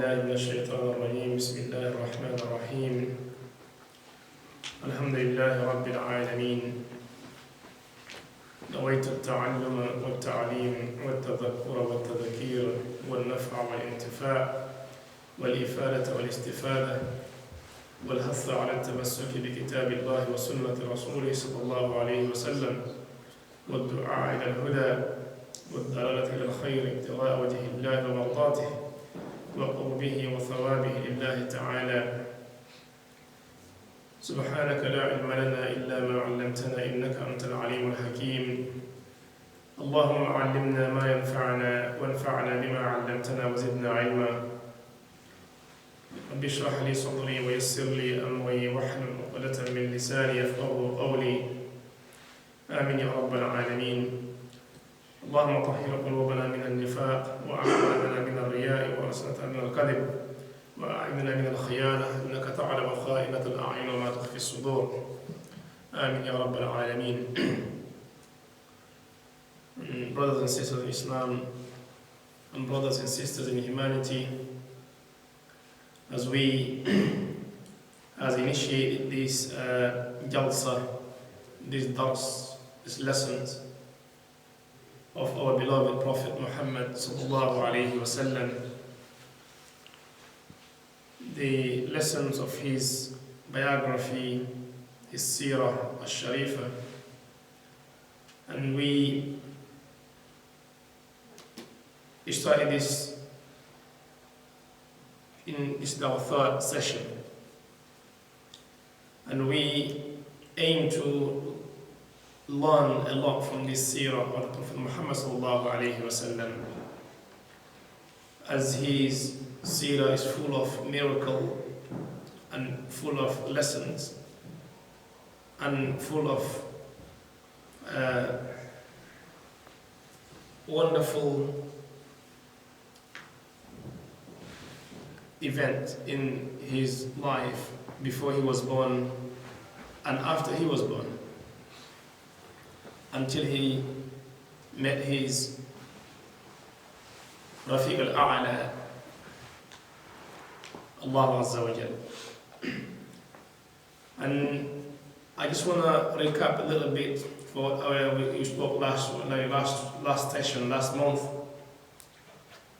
بالله من الشيطان الرجيم. بسم الله الرحمن الرحيم. الحمد لله رب العالمين. نويت التعلم والتعليم والتذكر والتذكير والنفع والانتفاع والإفادة والاستفادة والحث على التمسك بكتاب الله وسنة رسوله صلى الله عليه وسلم والدعاء إلى الهدى والدلالة إلى الخير ابتغاء وجه الله ومرضاته وقربه وثوابه لله تعالى. سبحانك لا علم لنا إلا ما علمتنا إنك أنت العليم الحكيم. اللهم علمنا ما ينفعنا وانفعنا بما علمتنا وزدنا علما. رب اشرح لي صدري ويسر لي أمري واحلل عقدة من لساني يفقهوا قولي. آمين يا رب العالمين. اللهم طهر قلوبنا من النفاق وأعمالنا من الرياء وألسنتنا من الكذب وأعيننا من الخيانة إنك تعلم خائنة الأعين وما تخفي الصدور. آمين يا رب العالمين. Brothers and sisters in Islam and brothers and sisters in humanity, as we initiated this jalsa, these dars, these lessons of our beloved Prophet Muhammad sallallahu alayhi wasallam, the lessons of his biography, his seerah al-sharifa, and we started this in our third session, and we aim to learn a lot from this seerah of the Prophet Muhammad sallallahu alayhi wasallam, as his seerah is full of miracle and full of lessons and full of wonderful events in his life before he was born and after he was born, until he met his Rafiq al-A'la, Allah Azza wa Jal. And I just want to recap a little bit for we spoke last session, last month,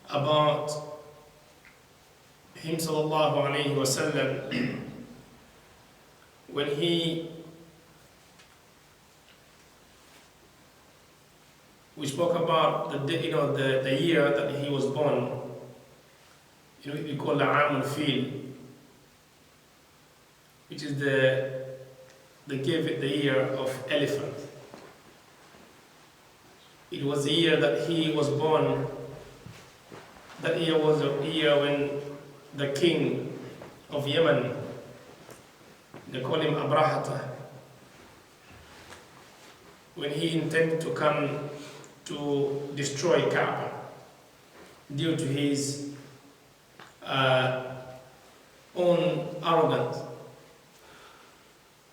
about him sallallahu alayhi wa sallam, when we spoke about the year that he was born. We call the Aam al-Fil, which is they gave it the year of elephant. It was the year that he was born. That year was a year when the king of Yemen, they call him Abrahata, when he intended to come to destroy Kaaba due to his own arrogance,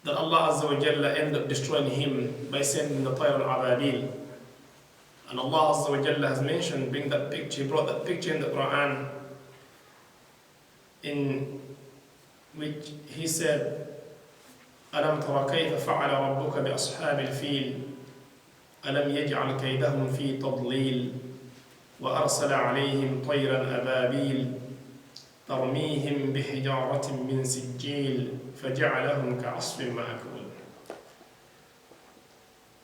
that Allah Azza wa Jalla ended up destroying him by sending the Tayr al-Ababil. And Allah Azza wa Jalla has mentioned, bring that picture, he brought that picture in the Quran, in which he said, أَلَمْ تَرَ كَيْفَ فَعَلَ رَبُّكَ بِأَصْحَابِ الْفِيلِ أَلَمْ يَجْعَلْ كَيْدَهُمْ فِي تَضْلِيلٍ وَأَرْسَلَ عَلَيْهِمْ طَيْرًا أَبَابِيلَ تَرْمِيهِمْ بِحِجَارَةٍ مِّن سِجِّيلٍ فَجَعَلَهُمْ كَعَصْفٍ مَأْكُولٍ.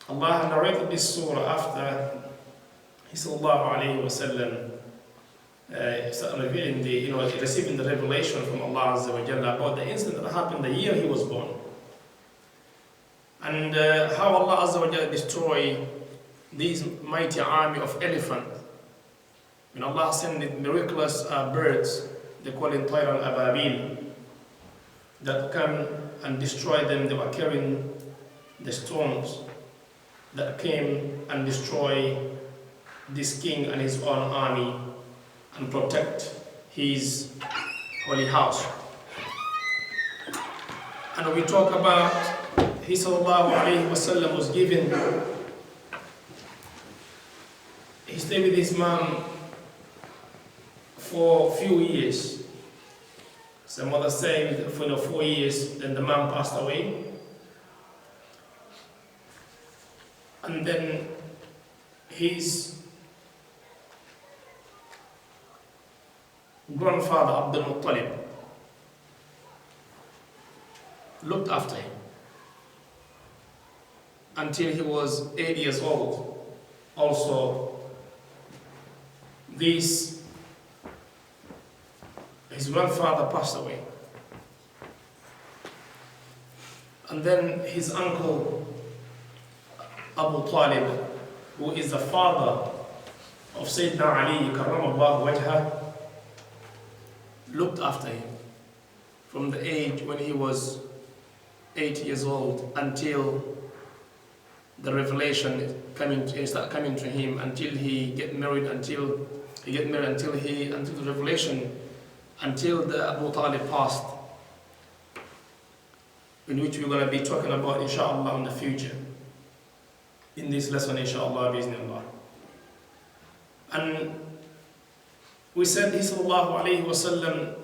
Allah narrated this surah after he sallallahu alayhi wa sallam started revealing receiving the revelation from Allah Azza wa Jalla about the incident that happened the year he was born, and how Allah Azza wa Jalla destroyed these mighty army of elephants. When Allah sent miraculous birds, they call it Tayr al-Ababil, that come and destroy them. They were carrying the stones that came and destroy this king and his own army and protect his holy house. And we talk about he sallallahu alayhi wa sallam was given, he stayed with his mom for a few years. Some others say for 4 years, then the man passed away. And then his grandfather, Abdul Muttalib, looked after him until he was 8 years old. Also, his grandfather passed away. And then his uncle, Abu Talib, who is the father of Sayyidina Ali, karramallahu wajhah, looked after him from the age when he was 8 years old until the revelation start coming to him, until he get married, until the revelation, until the Abu Talib passed, in which we're going to be talking about inshallah in the future, in this lesson inshallah bi'idhnillah. And we said he sallallahu alayhi wa sallam,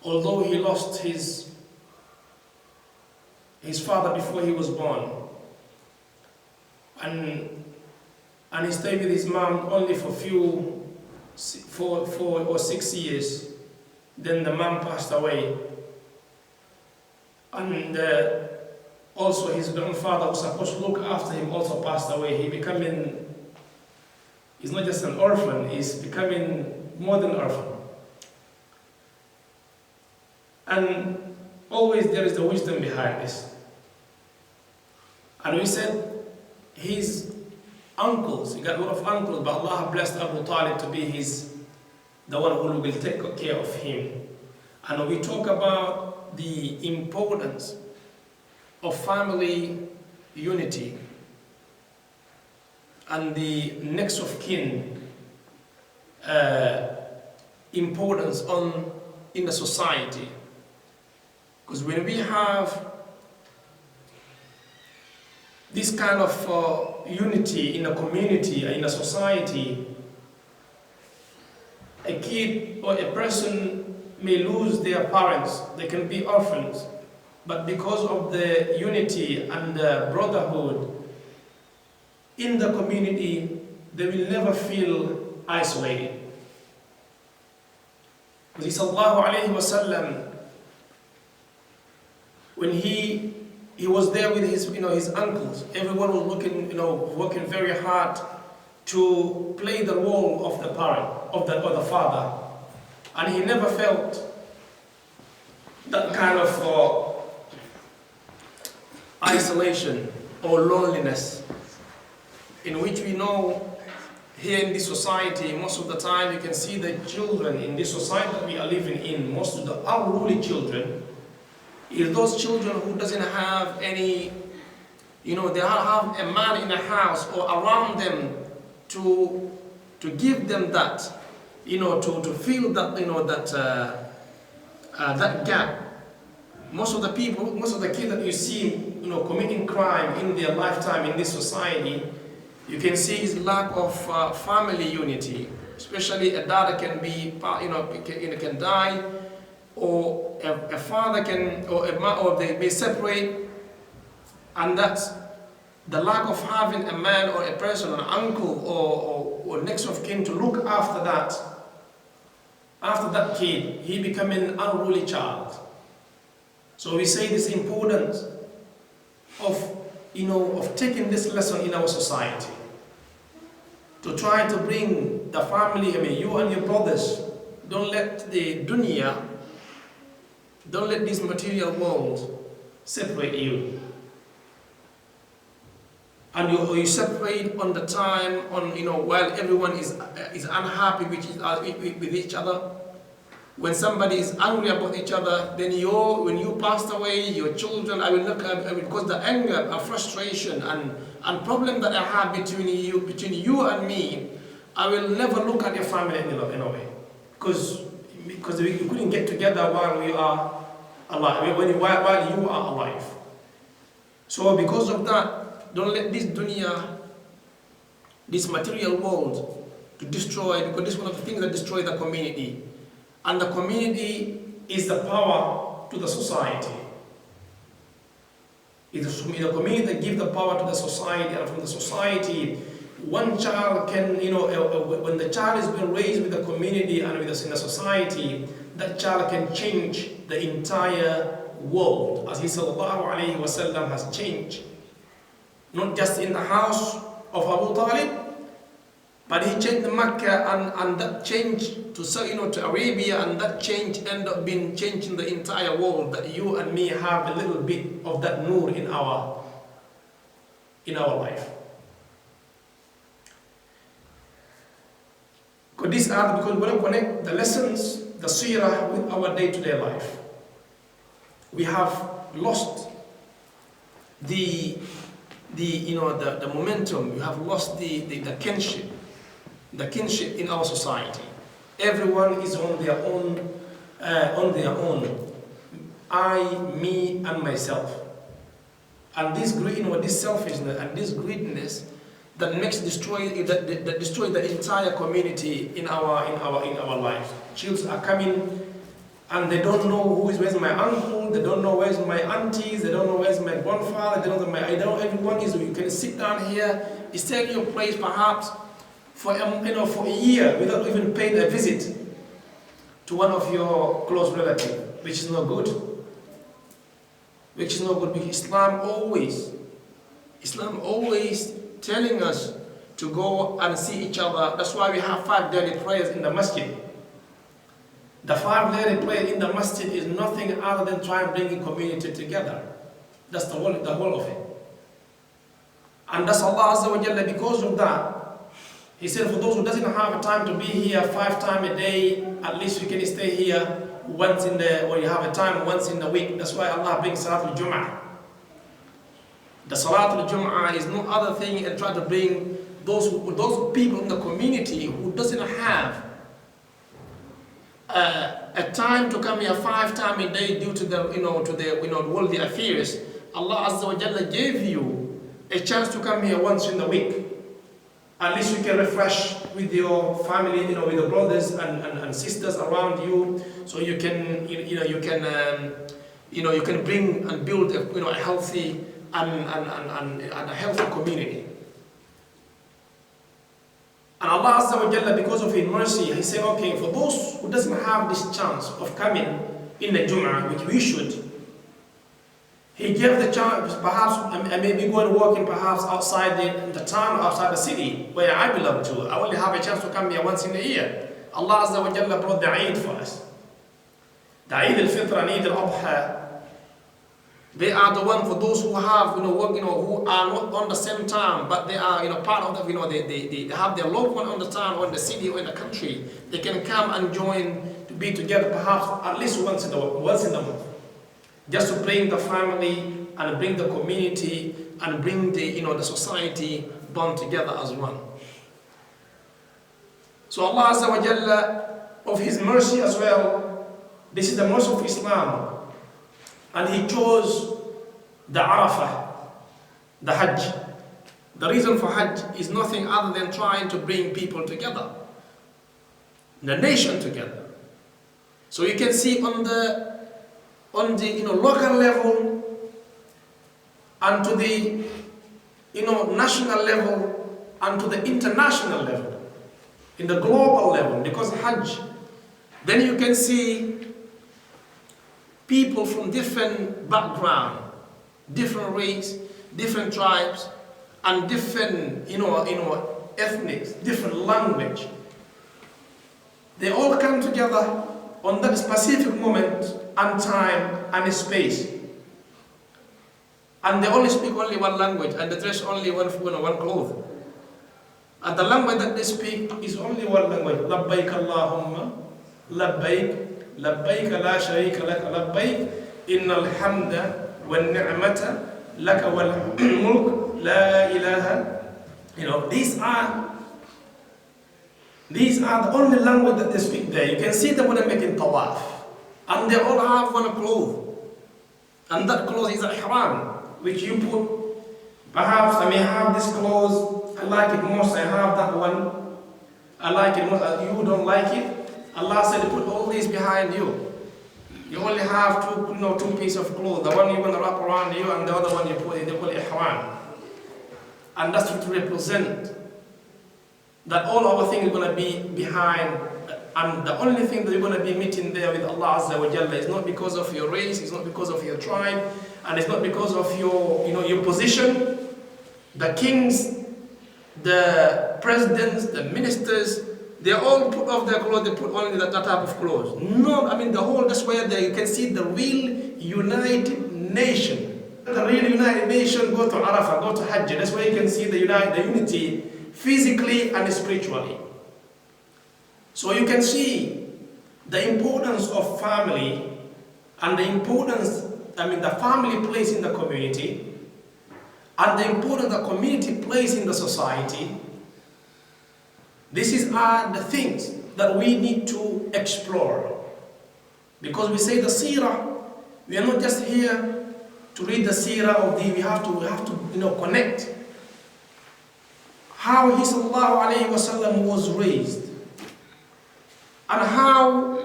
although he lost his father before he was born, and he stayed with his mom only for 4 or 6 years. Then the mom passed away, and also his grandfather who was supposed to look after him also passed away. He's not just an orphan, he's becoming more than orphan. And always there is the wisdom behind this. And we said his uncles, he got a lot of uncles, but Allah blessed Abu Talib to be the one who will take care of him. And we talk about the importance of family unity and the next of kin importance in the society. Because when we have this kind of unity in a community, in a society, a kid or a person may lose their parents, they can be orphans, but because of the unity and the brotherhood in the community, they will never feel isolated. Because sallallahu alayhi wa sallam, when he was there with his uncles, everyone was working very hard to play the role of the parent, of the father, and he never felt that kind of isolation or loneliness, in which we know here in this society, most of the time you can see the children in this society that we are living in, most of the unruly children, is those children who doesn't have any, they don't have a man in the house or around them to give them that, to fill that, that gap. Most of the kids that you see, committing crime in their lifetime in this society, you can see is lack of family unity. Especially a daughter can be, can die, or a father can, or they may separate, and that's the lack of having a man or a person, an uncle or next of kin to look after that. After that kid, he becoming an unruly child. So we say this importance of taking this lesson in our society, to try to bring the family, you and your brothers, don't let the dunya, don't let this material world separate you. And you separate on the time, while everyone is unhappy with each other. When somebody is angry about each other, then when you passed away, your children, because the anger and frustration and problem that I have between you and me, I will never look at your family in a way. Because we couldn't get together while we are alive, while you are alive. So because of that, don't let this dunya, this material world, to destroy, because this is one of the things that destroy the community. And the community is the power to the society. It is the community that gives the power to the society, and from the society, one child can, when the child is being raised with the community and with us in the society, that child can change the entire world, as he sallallahu alayhi wasallam has changed. Not just in the house of Abu Talib, but he changed Mecca, and that changed to Arabia, and that change ended up being changing the entire world. That you and me have a little bit of that nur in our life. Because we want to connect the lessons, the seerah, with our day-to-day life. We have lost the momentum. We have lost the kinship in our society. Everyone is on their own. I, me, and myself. And this this selfishness and this greediness that destroy the entire community in our life. Children are coming and they don't know where's my uncle, they don't know where's my aunties, they don't know where's my grandfather, they don't know everyone is. You can sit down here, stay in your place perhaps for a year without even paying a visit to one of your close relatives, which is not good. Because Islam always telling us to go and see each other. That's why we have 5 daily prayers in the masjid. The 5 daily prayers in the masjid is nothing other than trying to bring community together. That's the whole of it. And that's Allah Azza wa Jalla. Because of that, He said, for those who doesn't have time to be here 5 times a day, at least you can stay here once in the, or you have a time once in the week. That's why Allah brings Salatul Jum'ah. The Salatul Jum'ah is no other thing and try to bring those people in the community who doesn't have a time to come here 5 times a day due to the worldly affairs. Allah Azza wa Jalla gave you a chance to come here once in the week. At least you can refresh with your family, with your brothers and sisters around you, so you can you can bring and build a healthy and a healthy community. And Allah Azza wa Jalla, because of His mercy, He said, okay, for those who doesn't have this chance of coming in the Jum'ah, which we should, He gave the chance, perhaps maybe go and work in perhaps outside the town, outside the city where I belong to. I only have a chance to come here once in a year. Allah Azza wa Jalla brought the Eid for us. The Eid al-Fitr and Eid al-Adha. They are the one for those who have, work, who are not on the same town, but they are, part of the, they have their loved one on the town or in the city or in the country. They can come and join to be together, perhaps at least once in the month, just to bring the family and bring the community and bring the society bond together as one. So Allah Azza wa Jalla, of His mercy as well, this is the mercy of Islam. And He chose the Arafah, the Hajj. The reason for Hajj is nothing other than trying to bring people together, the nation together. So you can see on the local level and to the national level and to the international level, in the global level, because Hajj, then you can see people from different background, different race, different tribes, and different, ethnics, different language. They all come together on that specific moment and time and space. And they only speak only one language, and they dress only one clothes. And the language that they speak is only one language. Labbaik Allahumma, labbaik. لبيك لا شريك لك لبيك إن الحمد والنعمة لك والملك لا إله. These are the only language that they speak there. You can see them when they're making tawaf, and they all have one cloth, and that cloth is a ihram, which you put. Perhaps I may have this clothes, I like it most, I have that one. I like it, you don't like it. Allah said, put all these behind you. You only have two pieces of clothes. The one you're going to wrap around you and the other one you put in, they call ihram. And that's to represent that all our things are going to be behind. And the only thing that you're going to be meeting there with Allah Azza wa Jalla is not because of your race, it's not because of your tribe, and it's not because of your position. The kings, the presidents, the ministers, they all put off their clothes, they put only that type of clothes. No, I mean that's where you can see the real united nation. The real united nation go to Arafah, go to Hajj. That's where you can see the unity physically and spiritually. So you can see the importance of family and the importance, the family plays in the community and the importance the community plays in the society. These are the things that we need to explore. Because we say the seerah, we are not just here to read the seerah we have to connect how he sallallahu alayhi wasallam was raised and how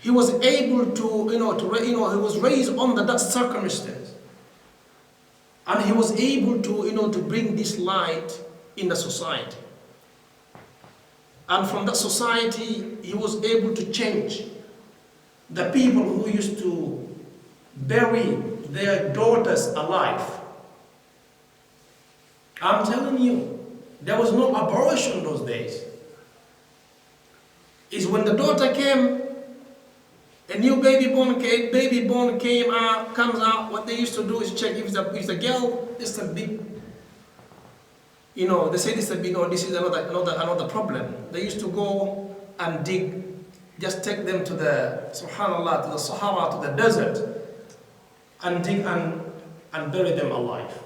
he was able to he was raised under that circumstance, and he was able to bring this light in the society. And from that society, he was able to change the people who used to bury their daughters alive. I'm telling you, there was no abortion those days. It's when the daughter came, a new baby born comes out, what they used to do is check if it's a girl, it's a big, they say this is another problem. They used to go and dig, just take them to the, subhanallah, to the Sahara, to the desert, and dig and bury them alive.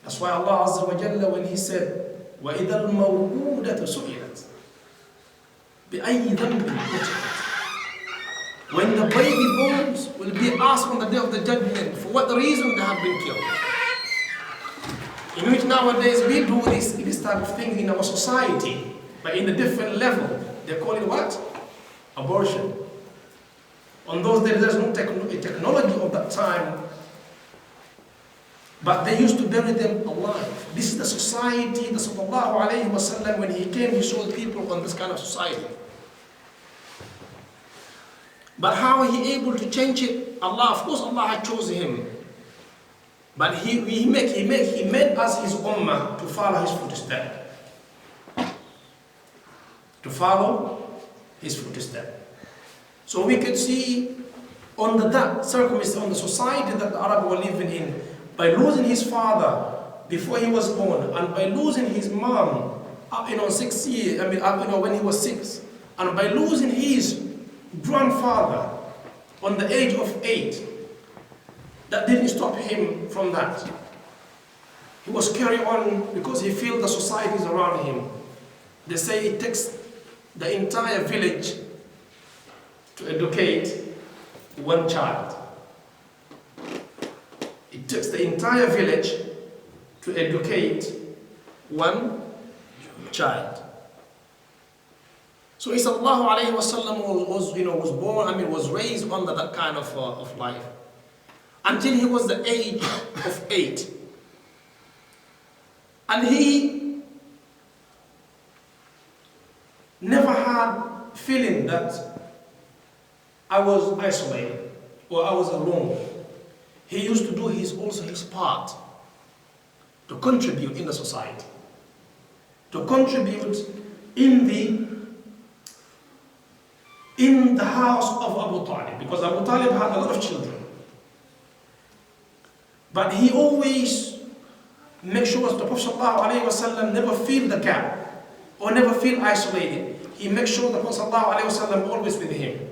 That's why Allah Azza wa Jalla, when He said, وَإِذَا الْمَوْءُودَةُ سُئِلَتْ بِأَيِّ ذَنْبٍ قُتِلَتْ. When the baby bones will be asked on the day of the judgment for what reason they have been killed. In which nowadays we do this type of thing in our society, but in a different level. They call it what? Abortion. On those days there's no technology of that time, but they used to bury them alive. This is the society, the sallallahu alayhi wa sallam, when he came, he saw people on this kind of society. But how he able to change it? Allah, of course Allah had chosen him. But he made us his ummah to follow his footsteps. To follow his footsteps. So we could see under that circumstance, on the society that the Arabs were living in, by losing his father before he was born, and by losing his mom, 6 years, when he was 6, and by losing his grandfather on the age of 8, that didn't stop him from that. He was carrying on because he felt the societies around him. They say it takes the entire village to educate one child. It takes the entire village to educate one child. So sallallahu alayhi wa sallam was raised under that kind of life, until he was the age of 8. And he never had feeling that I was isolated or I was alone. He used to do his part to contribute in the society, to contribute in the house of Abu Talib, because Abu Talib had a lot of children. But he always makes sure that the Prophet ﷺ never feel the gap or never feel isolated. He makes sure the Prophet ﷺ always with him.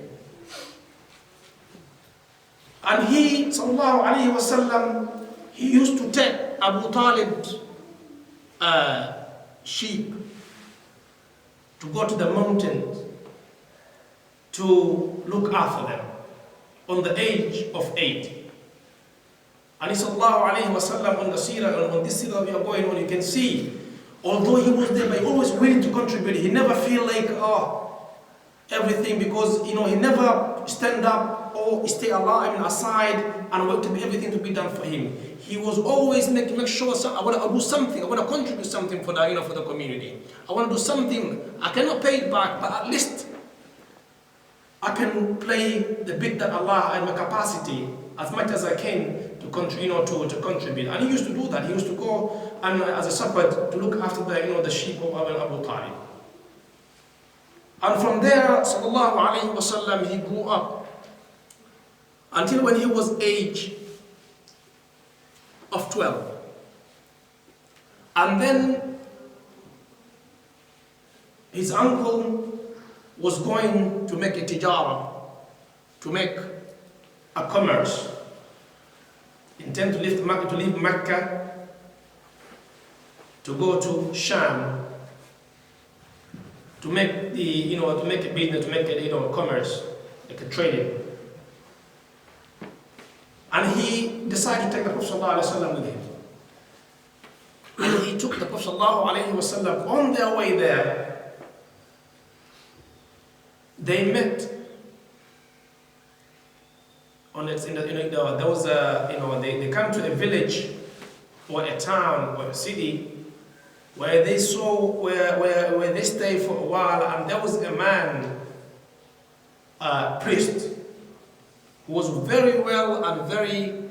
And he, sallallahu alayhi wasallam, he used to take Abu Talib's sheep to go to the mountains to look after them on the age of 8. And sallallahu alayhi wasallam, on the seerah, on this seerah we are going on, you can see Although he was there, but he always willing to contribute. He never feel like, oh, everything, because, you know, he never stand up or stay alive aside and wait to be everything to be done for him. He was always make sure, I want to do something, I want to contribute something for the, you know, for the community. I want to do something. I cannot pay it back, but at least I can play the bit that Allah and my capacity as much as I can to contribute. And he used to do that. He used to go and as a shepherd to look after the, you know, the sheep of Abu Talib. And from there, sallallahu alaihi wasallam, he grew up until when he was age of 12. And then his uncle was going to make a tijara, to make a commerce, intend to leave Mecca, to go to Sham, to make the, you know, to make a business, to make a, you know, commerce, like a trading. And he decided to take the Prophet ﷺ with him. And he took the Prophet ﷺ on their way there. They met on it, there was a, you know, they come to a village or a town or a city where they saw, where they stayed for a while, and there was a man, a priest, who was very well and very,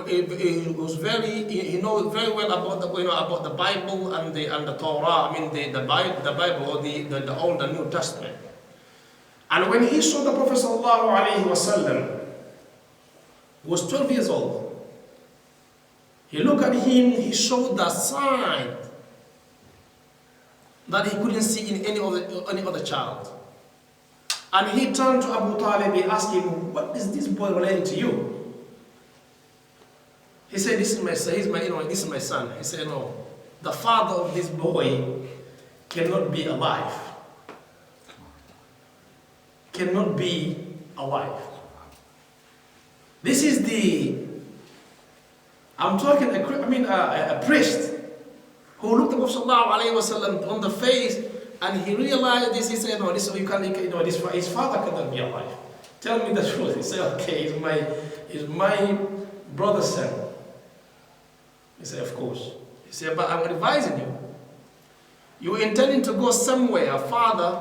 he was very, he knows very well about the, you know, about the Bible and the Torah. I mean the Bible or the Old and New Testament. And when he saw the Prophet sallallahu alaihi wasallam, he was 12 years old. He looked at him. He showed the sign that he couldn't see in any other child. And he turned to Abu Talib. He asked him, "What is this boy relating to you?" He said, "This is my son. This is my son." He said, "No, the father of this boy cannot be alive. Cannot be alive." This is I'm talking, a priest who looked at the Prophet ﷺ on the face, and he realized this. He said, "No, this you can't. You know, his father cannot be alive. Tell me the truth." He said, "Okay, he's my brother's son." He said, "Of course." He said, "But I'm advising you. You're intending to go somewhere farther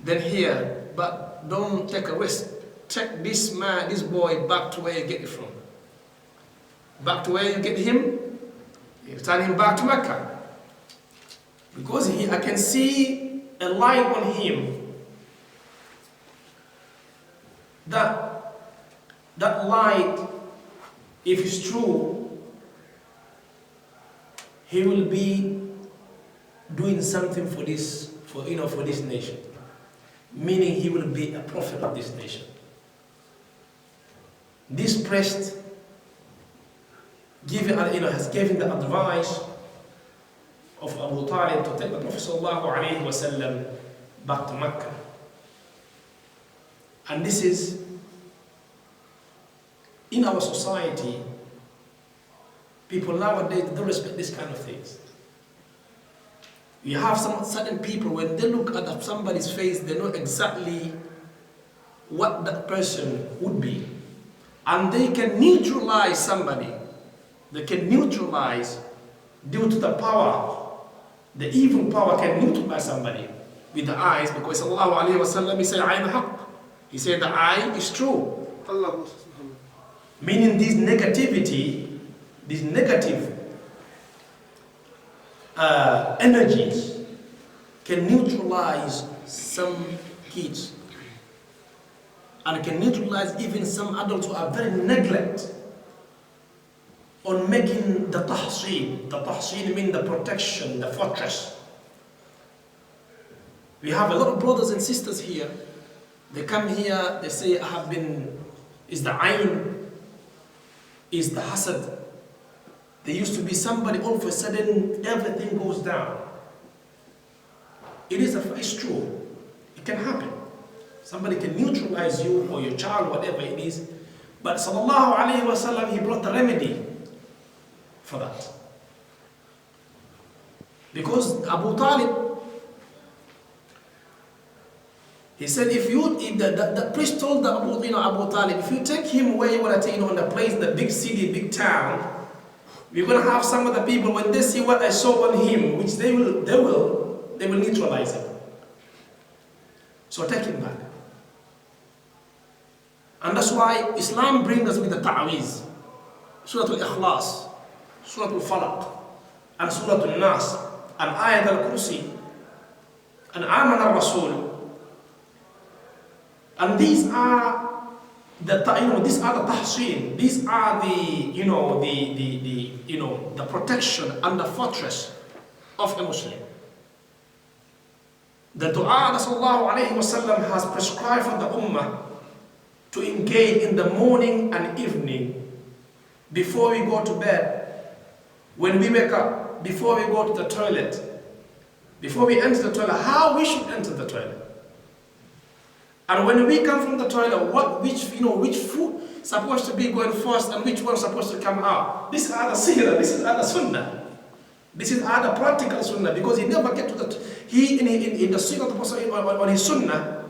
than here, but don't take a risk. Take this boy back to where you get it from. Back to where you get him. You turn him back to Mecca. Because I can see a light on him. That light, if it's true, he will be doing something for this nation. Meaning he will be a prophet of this nation." This priest has given the advice of Abu Talib to take the Prophet ﷺ back to Mecca. And this is, in our society, people nowadays don't respect this kind of things. You have some certain people, when they look at somebody's face, they know exactly what that person would be. And they can neutralize somebody. They can neutralize, due to the power, the evil power can neutralize somebody with the eyes, because sallallahu alayhi wa sallam, he said, "Al-Haqqani." He said the eye is true. Meaning this negativity, these negative energies can neutralize some kids, and can neutralize even some adults who are very neglect on making the tahsil. The tahsil means the protection, the fortress. We have a lot of brothers and sisters here. They come here, they say, is the ayn, is the hasad. There used to be somebody, all of a sudden, everything goes down. It's true. It can happen. Somebody can neutralize you or your child, whatever it is. But sallallahu alayhi wa sallam, he brought the remedy for that. Because Abu Talib, he said, if the priest told Abu Talib, if you take him where you want to take him on the place, the big city, big town, we're going to have some of the people, when they see what I saw on him, which they will neutralize him. So take him back. And that's why Islam brings us with the ta'awiz, Surah Al-Ikhlas, Surah Al-Falaq, and Surah Al-Nas, and Ayat Al-Kursi, and Aman Al-Rasul. And these are the tahsin, these are the protection and the fortress of a Muslim. The dua that Sallallahu Alaihi Wasallam has prescribed for the ummah to engage in the morning and evening, before we go to bed, when we wake up, before we go to the toilet, before we enter the toilet, how we should enter the toilet. And when we come from the toilet, which food is supposed to be going first and which one is supposed to come out. This is other seerah, this is other sunnah. This is other practical sunnah, because he never get to the, in the seerah of the Prophet on his sunnah,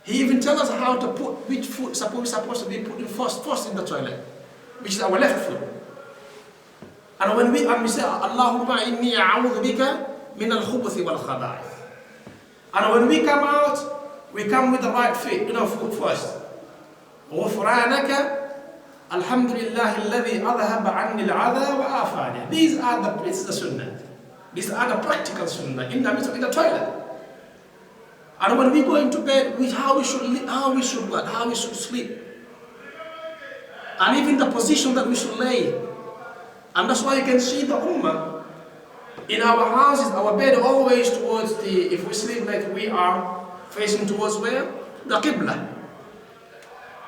he even tells us how to put which food is supposed to be put in first in the toilet, which is our left foot. And when we say, Allahumma inni a'udhu bika min al-khubuthi wal khada'ith. And when we come out, we come with the right feet, foot first. غفرانك الحمد لله الذي أذهب عني العذى وآفاني. This is the sunnah. These are the practical sunnah in the toilet. And when we go into bed, how we should sleep. And even the position that we should lay. And that's why you can see the ummah in our houses, our bed always towards if we sleep like we are facing towards where? The Qibla.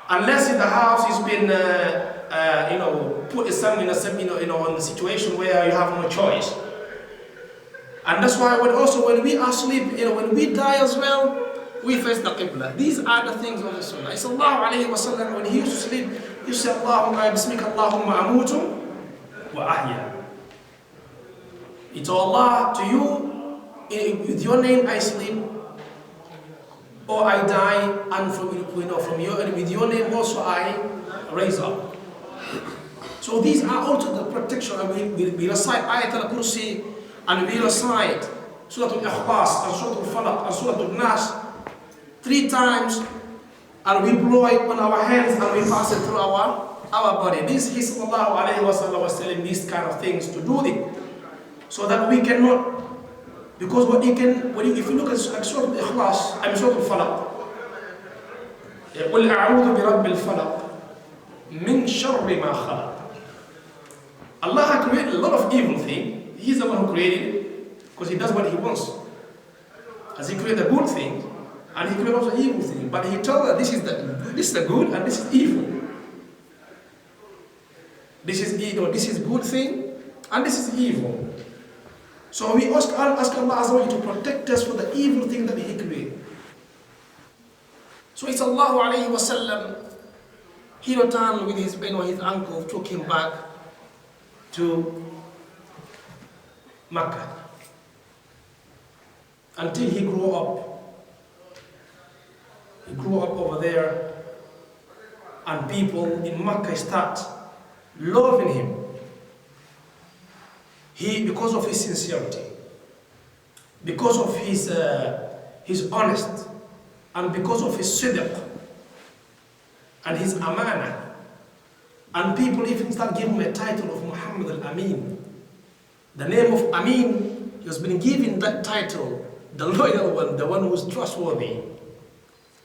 Unless in the house has been, put in a situation where you have no choice. And that's why when we are asleep, when we die as well, we face the Qibla. These are the things of the Sunnah. Sallallahu Alaihi Wasallam, when he used to sleep, he said, Allahumma bismika Allahumma amutu wa ahya. It's Allah to you, with your name I sleep, or I die, and with your name also I raise up. So these are also the protection. And we recite Ayat Al-Kursi, and we recite Surah Al-Ikhlas, and Surah Al-Falaq, and Surah Al-Nas 3 times, and we blow it on our hands, and we pass it through our body. This is Sallallahu Alaihi Wasallam was telling these kind of things to do it, so that we cannot. Because if you look at Surah Al-Ikhlas, and Surah Al-Falaq, يقول أعوذ برب الفلق من شر ما خلق. Allah has created a lot of evil things. He's the one who created it, because He does what He wants. As He created a good thing, and He created also evil thing. But He told us this is the good and this is evil. This is good thing and this is evil. So we ask Allah Azza wa Jalla to protect us from the evil thing that He created. So it's Allahu Alayhi Wasallam, he returned with his uncle, took him back to Makkah until he grew up. He grew up over there, and people in Makkah start loving him. Because of his sincerity, because of his honest, and because of his sidq and his amana. And people even start giving him a title of Muhammad al-Amin. The name of Amin, he has been given that title, the loyal one, the one who is trustworthy,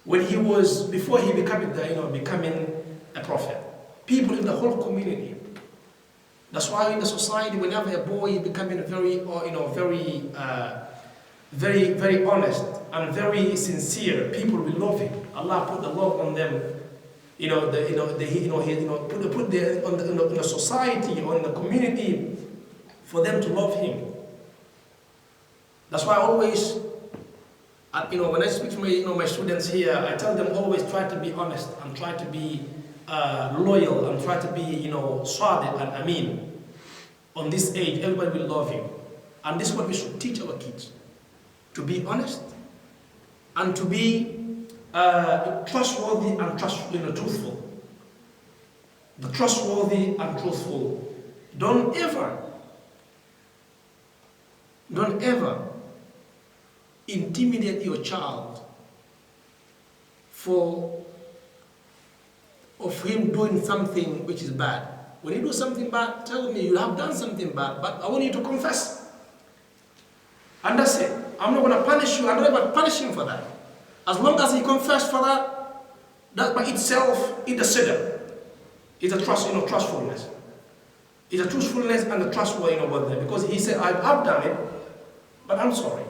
before he becoming a prophet. People in the whole community. That's why in the society, whenever a boy is becoming very, very honest and very sincere, people will love him. Allah put the love on them. Put the society or in the community for them to love him. That's why I always, when I speak to my students here, I tell them always try to be honest and try to be loyal and try to be sadiq and amin. On this age, everybody will love you. And this is what we should teach our kids. To be honest and to be trustworthy and truthful. The trustworthy and truthful. Don't ever intimidate your child of him doing something which is bad. When you do something bad, tell me you have done something bad, but I want you to confess. And that's it. I'm not going to punish you. I'm not going to punish him for that. As long as he confessed for that, that by itself is a sidr. It's a trustfulness. It's a truthfulness and a trustworthy about that. Because he said, I've done it, but I'm sorry.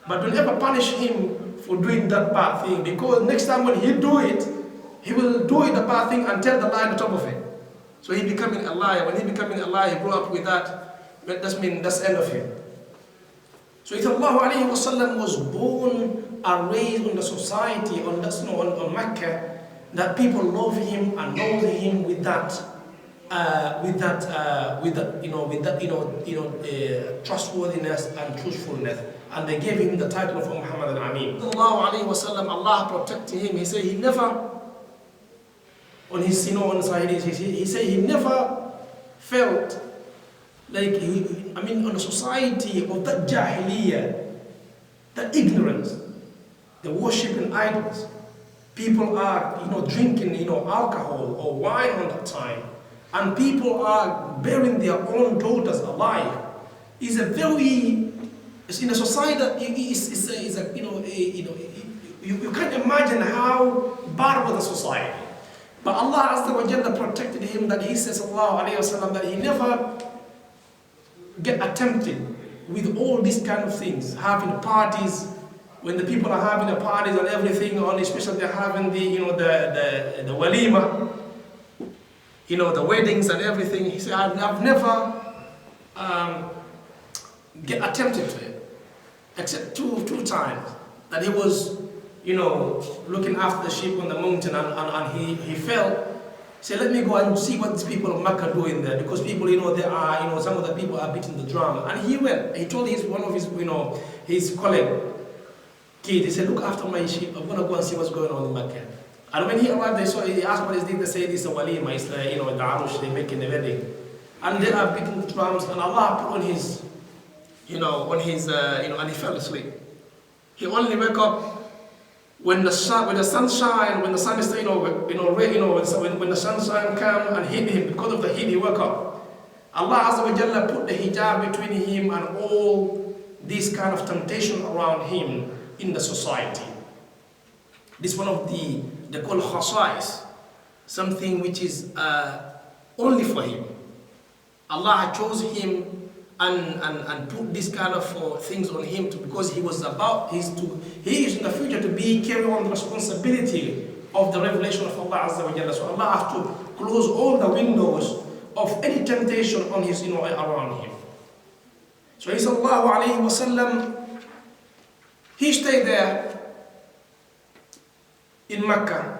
But don't ever punish him for doing that bad thing, because next time when he do it, he will do it the bad thing and tell the lie on top of it. So he becoming a liar. When he becoming a liar, he grew up with that. That's the end of him. So Sallallahu Alaihi Wasallam was born and raised in the society on Mecca, that people love him and know him with that trustworthiness and truthfulness. And they gave him the title of Muhammad al-Amin. Sallallahu Alaihi Wasallam, Allah protected him. He said he never, on his he said he never felt like on the society of that jahiliyyah, that ignorance, the worshipping idols. People are drinking alcohol or wine on that time, and people are burying their own daughters alive. It's a very, in a society that you can't imagine how bad was the society. But Allah Azza wa Jalla protected him, that he says Sallallahu Alaihi Wasallam that he never get attempted with all these kind of things, having parties. When the people are having the parties and everything, especially they're having the walima, the weddings and everything. He said, I've never get attempted to it, except two times. That he was, looking after the sheep on the mountain, and he fell. He said, let me go and see what these people of Mecca doing there, because people, there are, some of the people are beating the drum. And he went. He told one of his, his colleague. Kid, he said, look after my sheep, I'm going to go and see what's going on in Mecca. And when he arrived, he asked what is this. They said it's a walima, it's like, the arush, they make in the wedding. And they are beating the drums, and Allah put on his, and he fell asleep. He only woke up when the sun shine, when the sun is, when the sunshine came and hit him. Because of the heat, he woke up. Allah Azza wa Jalla put the hijab between him and all this kind of temptation around him in the society. This is one of they call khasais, something which is only for him. Allah chose him and put this kind of things on him because he is in the future to carry on the responsibility of the revelation of Allah Azza wa Jalla. So Allah has to close all the windows of any temptation on his around him. So he Sallallahu Alaihi Wasallam, he stayed there in Mecca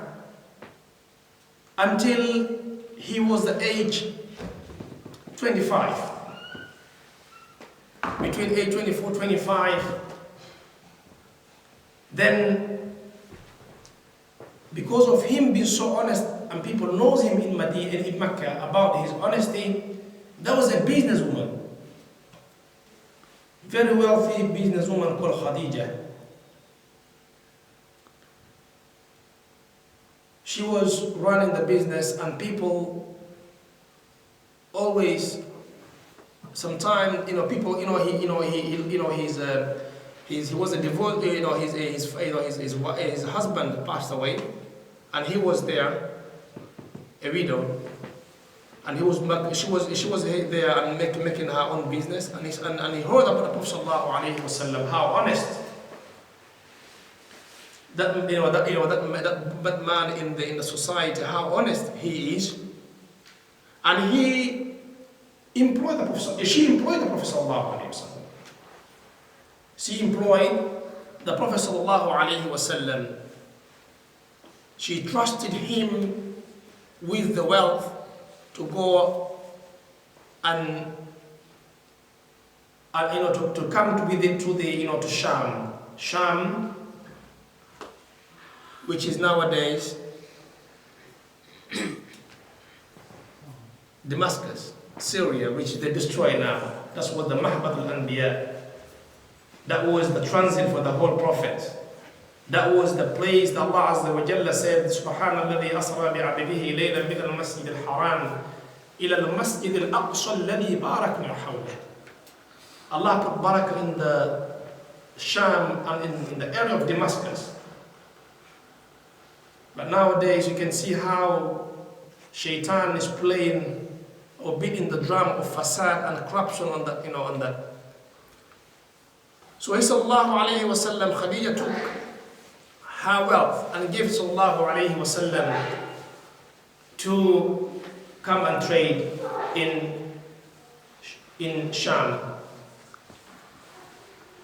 until he was the age 25. Between age 24, 25, then because of him being so honest and people knows him in Mecca about his honesty, there was a businesswoman, very wealthy businesswoman called Khadija. She was running the business, and people always, sometimes, people, he was a divorce, his husband passed away, and he was there, a widow, and she was there and making her own business, and he heard about the Prophet Sallallahu Alaihi Wasallam, how honest that man in the society, how honest he is, and she employed the Prophet Sallallahu Alaihi Wasallam. She employed the Prophet Sallallahu Alaihi Wasallam. She trusted him with the wealth to go and to come to Sham. Sham, which is nowadays Damascus, Syria, which they destroy now. That's what the Mahbat al-Anbiya. That was the transit for the whole Prophet. That was the place that Allah Azza wa Jalla said, Subhanalladhi asra bi'abdihi laylan min al-masjid al-haram ila al-masjid al-aqsa alladhi barakna hawlah. Allah put barakah in the Sham and in the area of Damascus. But nowadays you can see how Shaitan is playing or beating the drum of fasad and corruption on that. So sallallahu alayhi wa sallam, Khadija took her wealth and gave sallallahu alayhi wa sallam to come and trade in Sham.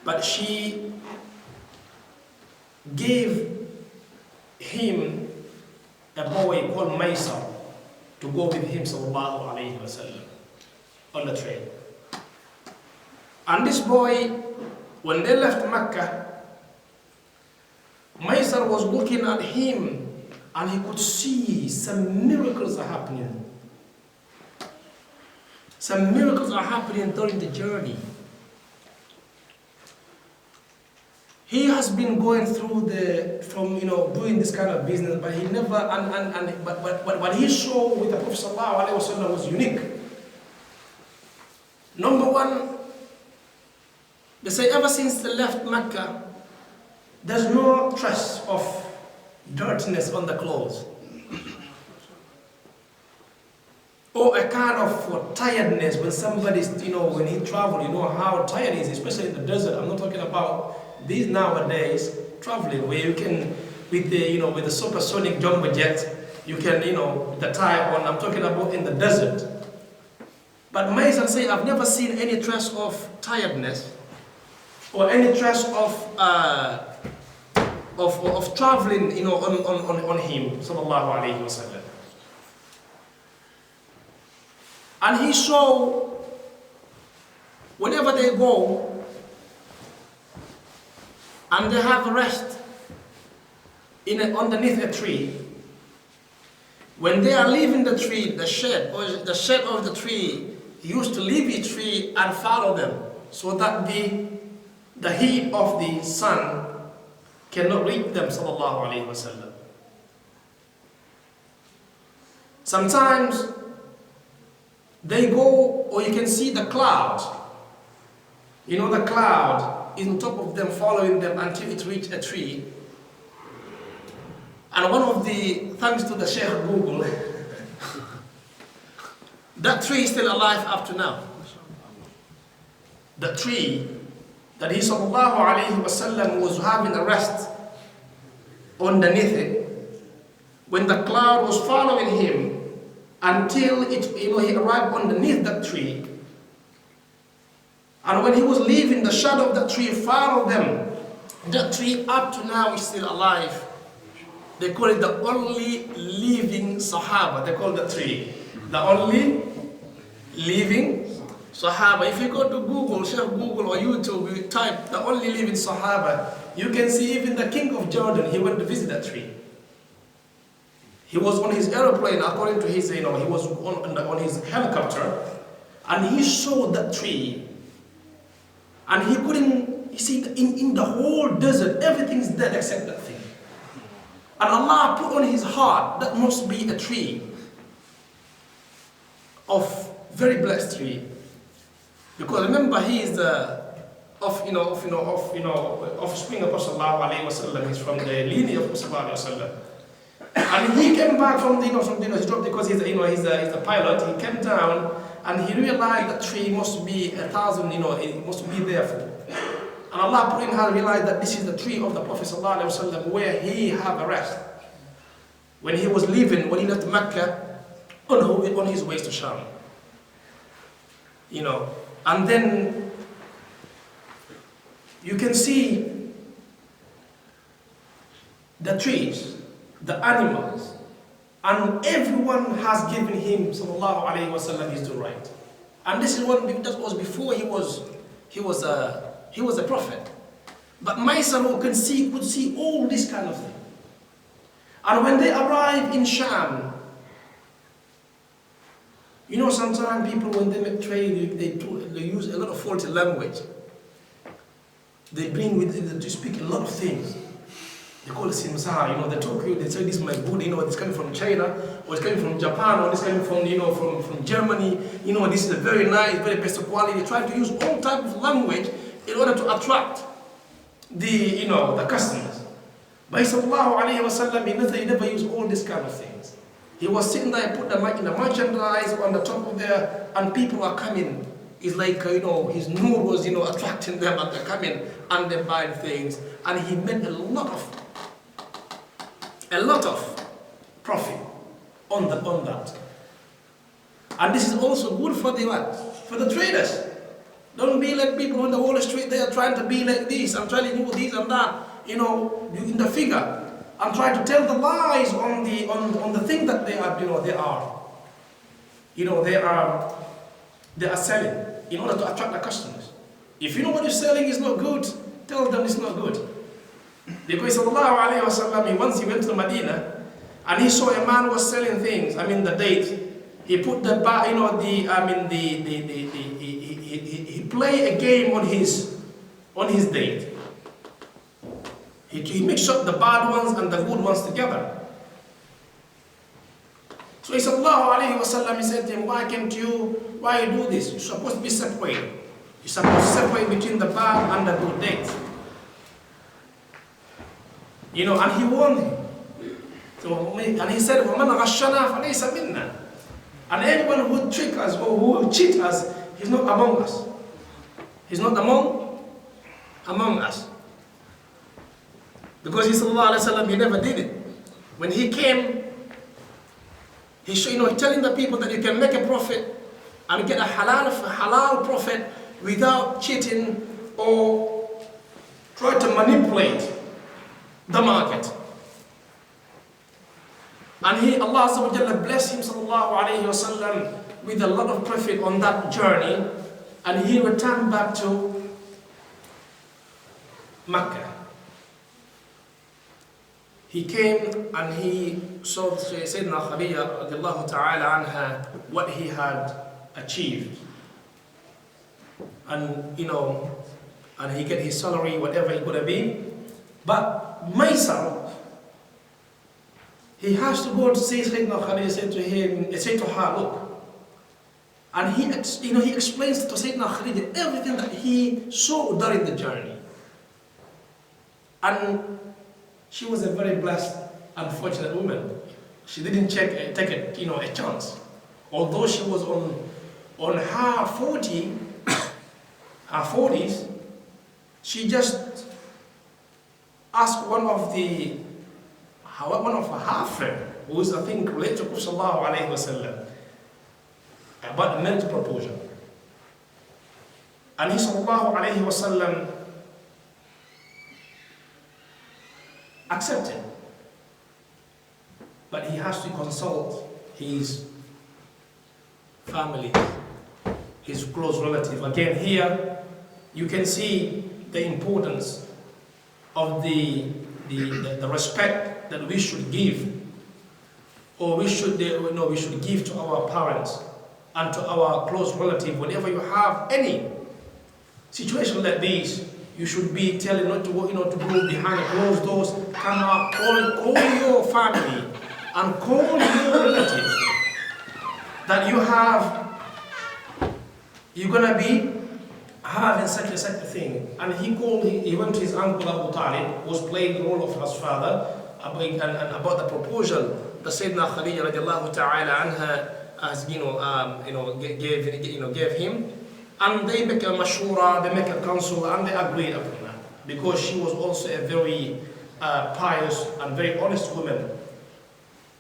But she gave him a boy called Maysar to go with him sallallahu alayhi wa sallam on the trade. And this boy, when they left Mecca, Maysar was looking at him and he could see some miracles are happening. Some miracles are happening during the journey. He has been going through doing this kind of business, but he never, but what he saw with the Prophet sallallahu alaihi wasallam was unique. Number one, they say ever since they left Mecca, there's no trace of dirtiness on the clothes. Or a kind of tiredness when somebody's, when he travels, how tired he is, especially in the desert. I'm not talking about these nowadays traveling where you can, with the supersonic jumbo jet, you can, the tire on. I'm talking about in the desert. But Maysar say, I've never seen any trace of tiredness or any trace of traveling, on him, sallallahu alaihi wasallam. And he saw, whenever they go and they have a rest underneath a tree, when they are leaving the tree, the shade of the tree used to leave the tree and follow them, so that the heat of the sun cannot reach them, sallallahu alaihi wasallam. Sometimes they go, or you can see the cloud. The cloud is on top of them, following them until it reaches a tree. And one of the, thanks to the Sheikh Google, that tree is still alive up to now. The tree that he sallallahu alayhi wasallam was having a rest underneath it, when the cloud was following him until he arrived underneath that tree, and when he was leaving, the shadow of the tree followed them. That tree up to now is still alive. They call it the only living Sahaba. They call the tree the only living Sahaba. If you go to Google, Sheikh Google or YouTube, you type the only living Sahaba, you can see even the king of Jordan, he went to visit that tree. He was on his aeroplane, according to his, he was on his helicopter, and he saw that tree. And he couldn't, you see, in the whole desert, everything's dead except that thing. And Allah put on his heart, that must be a tree of very blessed tree. Because remember, he is the offspring of Prophet sallallahu alaihi wasallam. He's from the lineage of Prophet sallallahu alaihi wasallam. And he came back from his job, because he's a pilot. He came down and he realized that tree must be 1,000, it must be there for. And Allah put in her realized that this is the tree of the Prophet sallallahu alaihi wasallam, where he had a rest when he was leaving, when he left Mecca on his way to Sham. And then you can see the trees, the animals, and everyone has given him sallallahu alaihi wasallam his due right. And this is that was before he was he was a prophet. But Maisar could see all this kind of thing. And when they arrived in Sham, you know, sometimes people, when they make trade, they use a lot of faulty language. They bring with them to speak a lot of things. They call it simsa, you know, they talk to you, they say this is my good, you know, this coming from China, or it's coming from Japan, or this coming from, you know, from Germany, you know, this is a very nice, very best quality. They try to use all type of language in order to attract the, you know, the customers. But sallallahu alayhi wa sallam, he never used all these kind of things. He was sitting there, put the merchandise on the top of there, and people are coming. It's like, you know, his nur was, you know, attracting them, and they're coming and they're buying things. And he made a lot of profit on that. And this is also good for the what? For the traders. Don't be like people on the Wall Street. They are trying to be like this. I'm telling you this and that. You know, in the figure. I'm trying to tell the lies on the thing that they are. You know, they are selling in order to attract the customers. If you know what you're selling is not good, tell them it's not good. Because sallallahu alayhi wa sallam, once he went to Medina and he saw a man was selling things. I mean the date. He put the you know he play a game on his date. He mixed up the bad ones and the good ones together. So he sallallahu alayhi wa sallam, he said to him, why you do this? You're supposed to be separated. You're supposed to separate between the bad and the good dates. You know, and he warned him. So, and he said, وَمَنْ غَشَّنَا فَلَيْسَ مِنَّا. And anyone who would trick us or who would cheat us, he's not among us. He's not among us. Because he sallallahu alayhi wa sallam, he never did it. When he came, he's telling the people that you can make a profit and get a halal profit without cheating or try to manipulate the market. And Allah Azza wa Jalla blessed him sallallahu alayhi wa sallam with a lot of profit on that journey, and he returned back to Mecca. He came and he saw Sayyidina Khadija radiallahu ta'ala anha, what he had achieved. And and he get his salary, whatever it could be. But Maisar, he has to go to see Sayyidina Khadija, say to her, look. And he explains to Sayyidina Khadija everything that he saw during the journey. And she was a very blessed, unfortunate woman. She didn't take a chance. Although she was on her 40s, she just asked one of her friends, who is I think related to Prophet sallallahu alayhi wa sallam, about a marriage proposal. And he sallallahu alayhi wa sallam accepted. But he has to consult his family, his close relative. Again, here you can see the importance of the respect that we should give, or we should give to our parents and to our close relative. Whenever you have any situation like this, you should be telling not to go, to go behind closed doors. Come out, call your family and call your relatives that you're gonna be having such a thing. And he went to his uncle Abu Talib, who was playing the role of his father, and about the proposal that Sayyidina Khadija radiallahu ta'ala anha as gave him. And they make a mashura, they make a council, and they agreed upon that. Because she was also a very pious and very honest woman.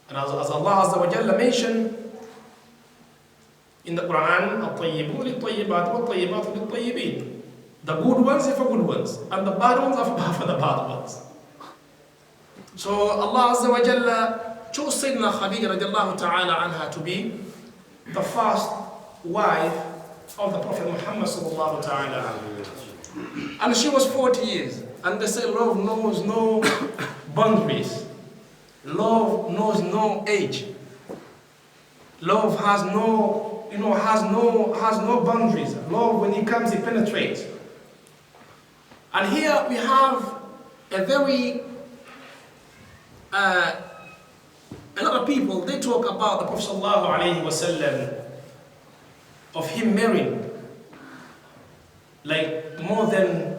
And as Allah Azza wa Jalla mentioned in the Quran, الطيبون للطيبات والطيبات للطيبين. The good ones are for good ones, and the bad ones are for the bad ones. So Allah Azza wa Jalla chose Sayyidina Khadija radiallahu ta'ala anha to be the first wife of the Prophet Muhammad sallallahu ta'ala. And she was 40 years. And they say love knows no boundaries. Love knows no age. Love has no, has no boundaries. Love, when it comes, it penetrates. And here we have a very, a lot of people, they talk about the Prophet sallallahu alaihi wasallam, of him marrying like more than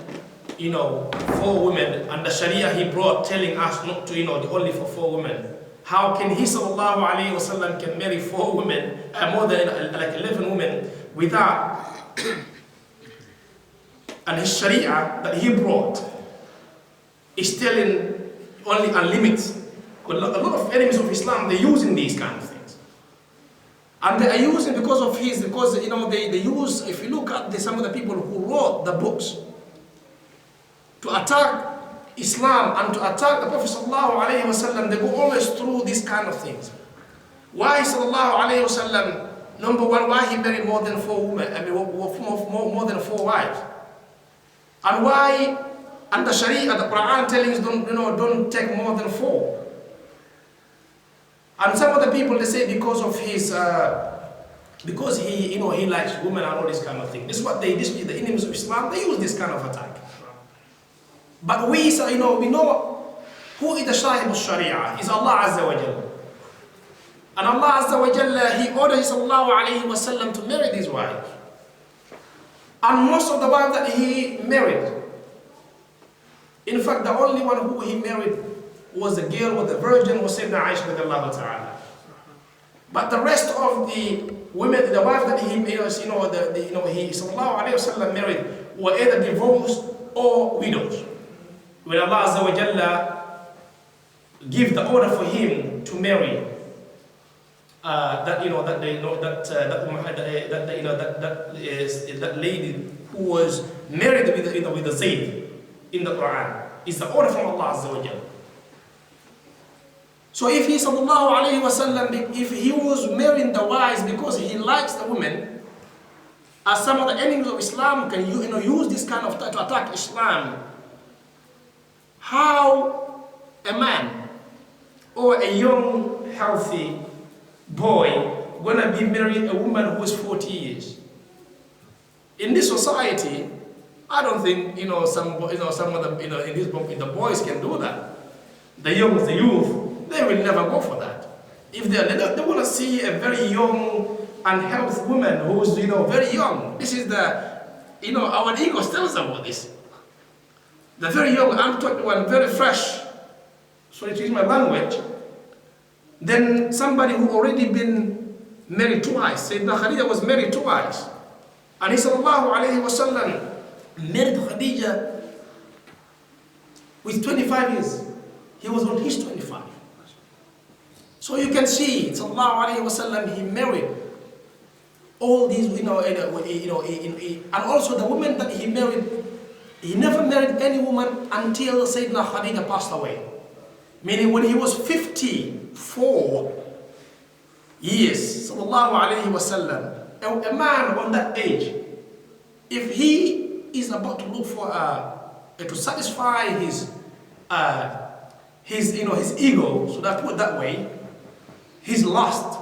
4 women, and the Sharia he brought telling us not to only for 4 women. How can he sallallahu alaihi wasallam can marry 4 women, more than like 11 women without and his Sharia that he brought is telling only unlimited. A lot of enemies of Islam, they're using these kind of things. And they are using because they use, if you look at some of the people who wrote the books to attack Islam and to attack the Prophet sallallahu alaihi wasallam, they go always through these kind of things. Why sallallahu alaihi wasallam, number one, why he married more than 4 women, more than 4 wives? And why, and the Sharia, the Quran telling us don't take more than 4. And some of the people, they say because of his, because he likes women and all this kind of thing. This is what the enemies of Islam, they use this kind of attack. But we know who is the Shahib al-Sharia, is Allah Azza wa Jalla. And Allah Azza wa Jalla, he ordered sallallahu alayhi wa sallam to marry these wives. And most of the wives that he married, in fact, the only one who he married was a girl, was a virgin, was Sayyidina Aisha radiallahu ta'ala. But the rest of the women, the wives that he sallallahu alayhi wa sallam married were either divorced or widows. When Allah Azza wa Jalla give the order for him to marry that lady who was married with the Zayd in the Quran, is the order from Allah Azza wa Jalla. So if he sallallahu alayhi wa sallam, if he was marrying the wives because he likes the women, as some of the enemies of Islam can use this kind of to attack Islam, how a man or a young healthy boy gonna be marrying a woman who is 40 years? In this society, I don't think some of the in the boys can do that. The youth, they will never go for that. If they want to see a very young and healthy woman who's very young. This is the our ego tells about this. The very young, I'm talking one very fresh. Sorry to use my language. Then somebody who already been married twice. Sayyidina Khadija was married twice. And he sallallahu alayhi wa sallam married Khadija with 25 years. He was on his 25. So you can see, sallallahu alayhi wa sallam, he married all these, and also the women that he married, he never married any woman until Sayyidina Khadija passed away. Meaning when he was 54 years, sallallahu alayhi wa sallam, a man on that age, if he is about to look for to satisfy his ego, so that put that way, his lust,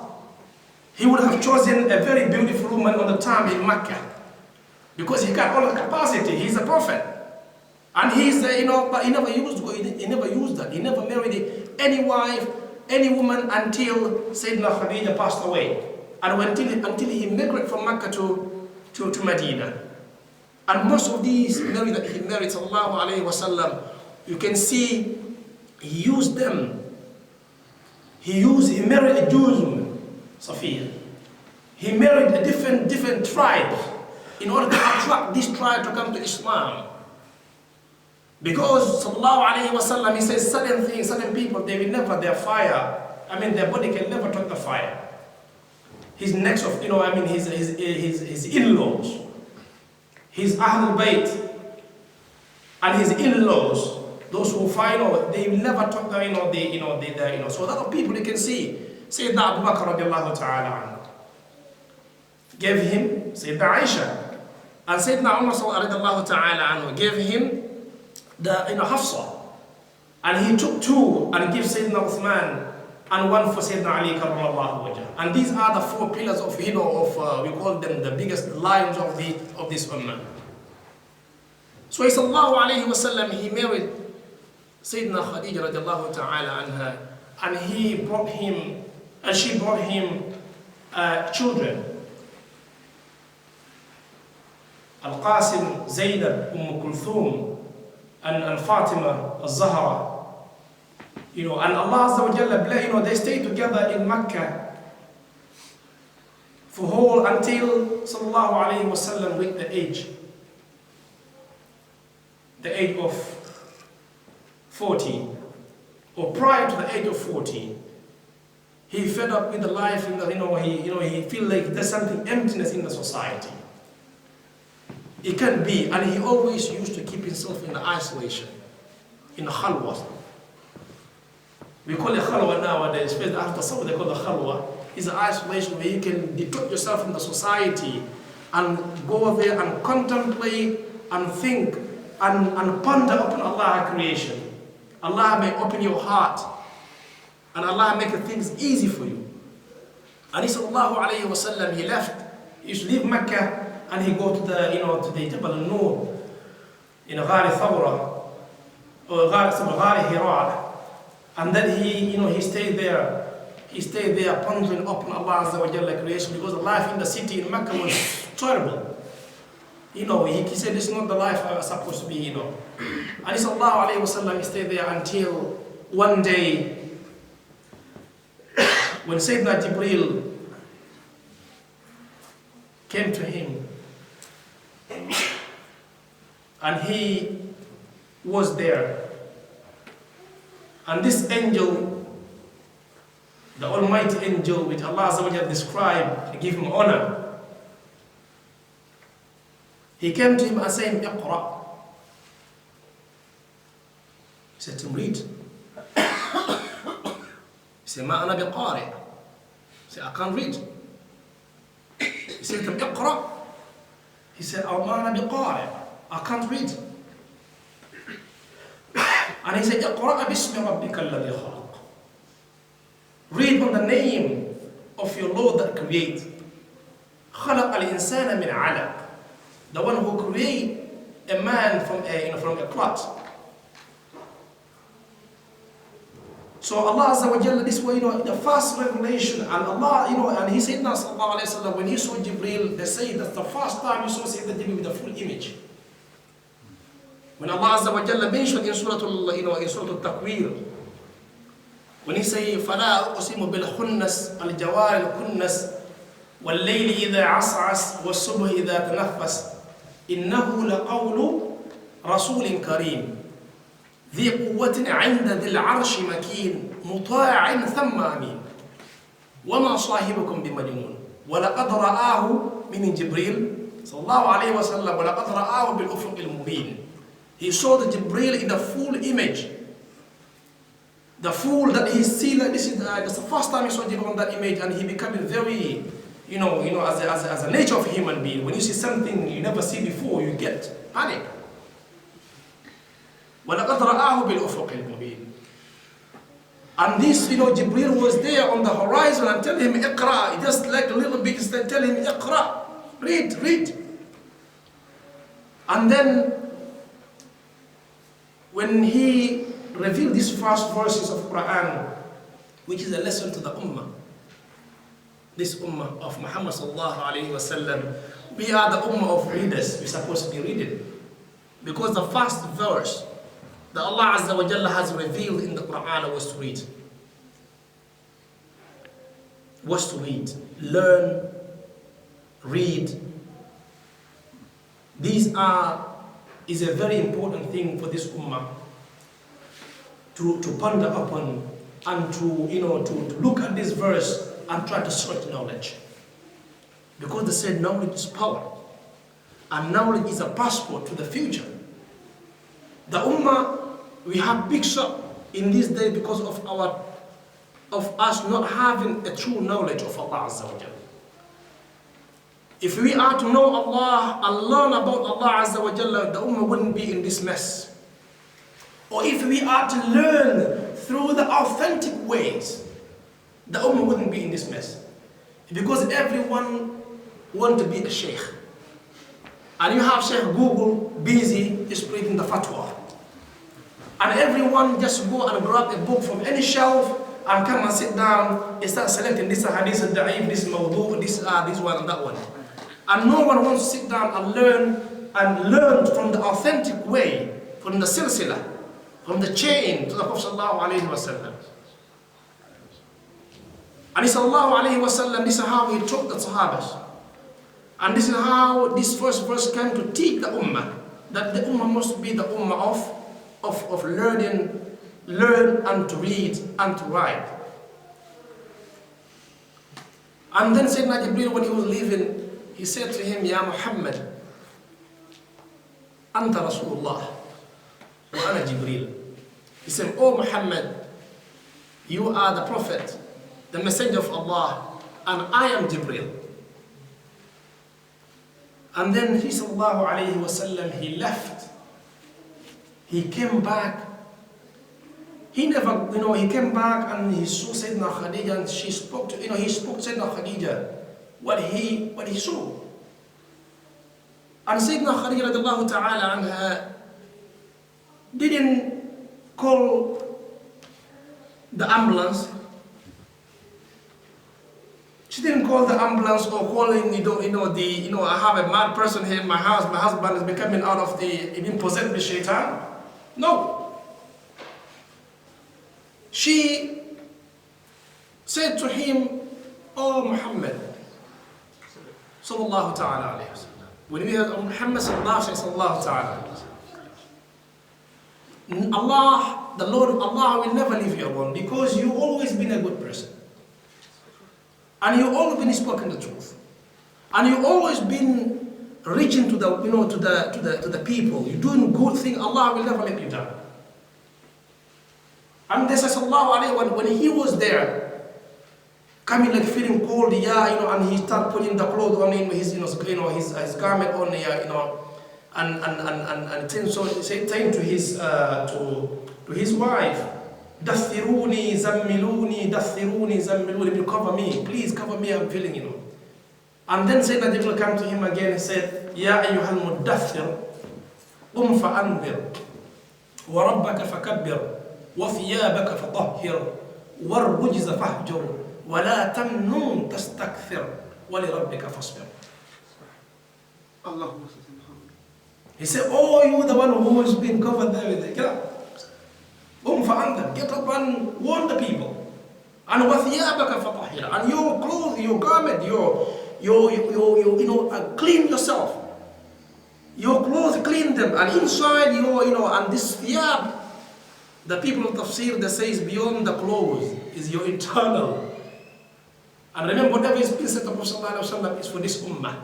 he would have chosen a very beautiful woman on the time in Mecca, because he got all the capacity. He's a prophet, and he's but he never used that. He never married any wife, any woman until Sayyidina Khadija passed away, and until he migrated from Mecca to Medina. And most of these married that he married, sallallahu alayhi wa sallam, you can see he used them. He married a Jewish woman, Safiya. He married a different tribes in order to attract this tribe to come to Islam. Because sallallahu alayhi wa sallam, he says certain things, certain people, they will never, their body can never touch the fire. His next of, his in-laws, his Ahlul Bayt, and his in-laws, those who find out, they will never talk, so a lot of people you can see, Sayyidina Abu Bakr radiallahu ta'ala anhu. gave him Sayyidina Aisha. And Sayyidina Umar radiallahu ta'ala anhu gave him the Hafsa. And he took two and gave Sayyidina Uthman and one for Sayyidina Ali karramallahu wajhah. And these are the four pillars of, we call them the biggest lions of this ummah. So sallallahu alayhi wa sallam, he married Sayyidina Khadija radiallahu ta'ala anha, and she brought him children. Al-Qasim, Zainab, Kulthum, and Fatima, Al-Zahra. And Allah Azza wa Jalla, they stayed together in Mecca until sallallahu alayhi wa sallam reached the age of 40, or prior to the age of 40. He fed up with the life, he feel like there's something emptiness in the society. It can't be, and he always used to keep himself in the isolation, in the khalwa. We call it khalwa nowadays, especially after some they call it khalwa. It's an isolation where you can detach yourself from the society and go there and contemplate and think and ponder upon Allah's creation. Allah may open your heart and Allah make things easy for you. And he sallallahu alayhi wa sallam, he used to leave Mecca and he go to the Jabal al-Nur in Ghar Thawra or Ghar Hira, and then he stayed there. He stayed there pondering upon Allah Azza wa Jalla creation, because the life in the city in Mecca was terrible. He said this is not the life I was supposed to be, And he sallallahu alayhi wa sallam, he stayed there until one day when Sayyidina Jibreel came to him, and he was there. And this angel, the almighty angel which Allah Azza wa Jalla described to give him honor, he came to him and said, Iqra. He said to him, read. He said, Ma ana biqari. He said, I can't read. He said to him, Iqra. He said, Ma ana biqari. I can't read. And he said, Iqra bismi rabbika alladhi khalaq. Read on the name of your Lord that creates. خلق الإنسان من علق. The one who created a man from a clot. So Allah Azza wa Jalla, this way, the first revelation, and Allah, and he said, sallallahu alayhi wa sallam, when he saw Jibreel, they say that's the first time he saw Sayyidina Jibreel with the full image. When Allah Azza wa Jalla mentioned in Surah Al-Takwir, when he say, فَلَا أُقْسِمُ بِالْخُنَّسِ الْجَوَارِ الْكُنَّسِ وَاللَّيْلِ إِذَا عَسْعَسَ وَالصُّبْحِ إِذَا تَنَفَّسَ إِنَّهُ لَقَوْلُ رَسُولٍ كَرِيمٍ ذي قوة عند ذي العرش مكين مطاع ثم أمين وما صاحبكم بمجنون ولقد رآه من جبريل صلى الله عليه وسلم ولقد رآه بالأفق المبين. He saw the Jibreel in the full image. The full that he see, like this is that's the first time he saw Jibreel on that image, and he becoming very, as a nature of a human being. When you see something you never see before, you get panic. وَلَقَدْ رَآهُ بِالْأُفُقِ الْمُبِينِ. And this, Jibreel was there on the horizon and tell him, Iqra. Just like a little bit, tell him, Iqra. Read. And then, when he revealed these first verses of Quran, which is a lesson to the ummah, this ummah of Muhammad sallallahu alayhi wa sallam, we are the ummah of readers. We're supposed to be reading. Because the first verse that Allah Azza wa Jalla has revealed in the Quran was to read. Learn, read. These is a very important thing for this ummah to ponder upon, and to look at this verse and try to search knowledge. Because they said knowledge is power, and knowledge is a passport to the future. The ummah, we have big shock in this day because of us not having a true knowledge of Allah Azza wa Jalla. If we are to know Allah and learn about Allah Azza wa Jalla, the Ummah wouldn't be in this mess. Or if we are to learn through the authentic ways, the Ummah wouldn't be in this mess. Because everyone wants to be a Sheikh. And you have Sheikh Google busy spreading the fatwa. And everyone just go and grab a book from any shelf and come and sit down and start selecting this hadith, da'if, this mawdu, this one and that one. And no one wants to sit down and learn from the authentic way, from the silsila, from the chain to the Prophet sallallahu alaihi wasallam. And he sallallahu alaihi wasallam, this is how he taught the Sahabas. And this is how this first verse came to teach the Ummah, that the Ummah must be the Ummah of learn and to read and to write. And then Sayyidina Jibreel, when he was leaving, he said to him, Ya Muhammad, Anta Rasulullah, wa ana Jibreel. He said, Oh Muhammad, you are the Prophet, the Messenger of Allah, and I am Jibreel. And then he sallallahu alayhi wasallam, he left. He came back. He never, he came back and he saw Sayyidina Khadija and he spoke to Sayyidina Khadija what he saw. And Sayyidina Khadija radiallahu ta'ala anha didn't call the ambulance. She didn't call the ambulance or calling, I have a mad person here in my house, my husband is becoming being possessed by shaitan. No. She said to him, Oh Muhammad, sallallahu ta'ala alayhi wa sallam. When we heard Muhammad sallallahu ta'ala alayhi wa sallam, Allah, the Lord, Allah will never leave you alone because you've always been a good person. And you've always been speaking the truth. And you've always been reaching to the people. You're doing good things. Allah will never let you down. And this is Allah when he was there, coming like feeling cold, and he started putting the clothes on him, his garment on, and saying to his wife, Dathiruni, zammiluni, cover me, please cover me, I'm feeling, And then Sayyidina Jibreel came to him again and said, Ya ayyuhal muddathir, fa'anzir, wa rabbaka fakabbir, wa thiyabaka fatahhir, warrujza fahjur, wa la tamnun tastakthir, wa li rabbika fasbir. He said, oh, you the one who has been covered there with the fa'anzir, get up and warn the people. And wa thiyabaka fatahhir, and your clothes, your garment, clean yourself. Your clothes, clean them, and inside and this thiyab, the people of tafsir, they say is beyond the clothes, is your internal. And remember, whatever is being said to Prophet is for this ummah.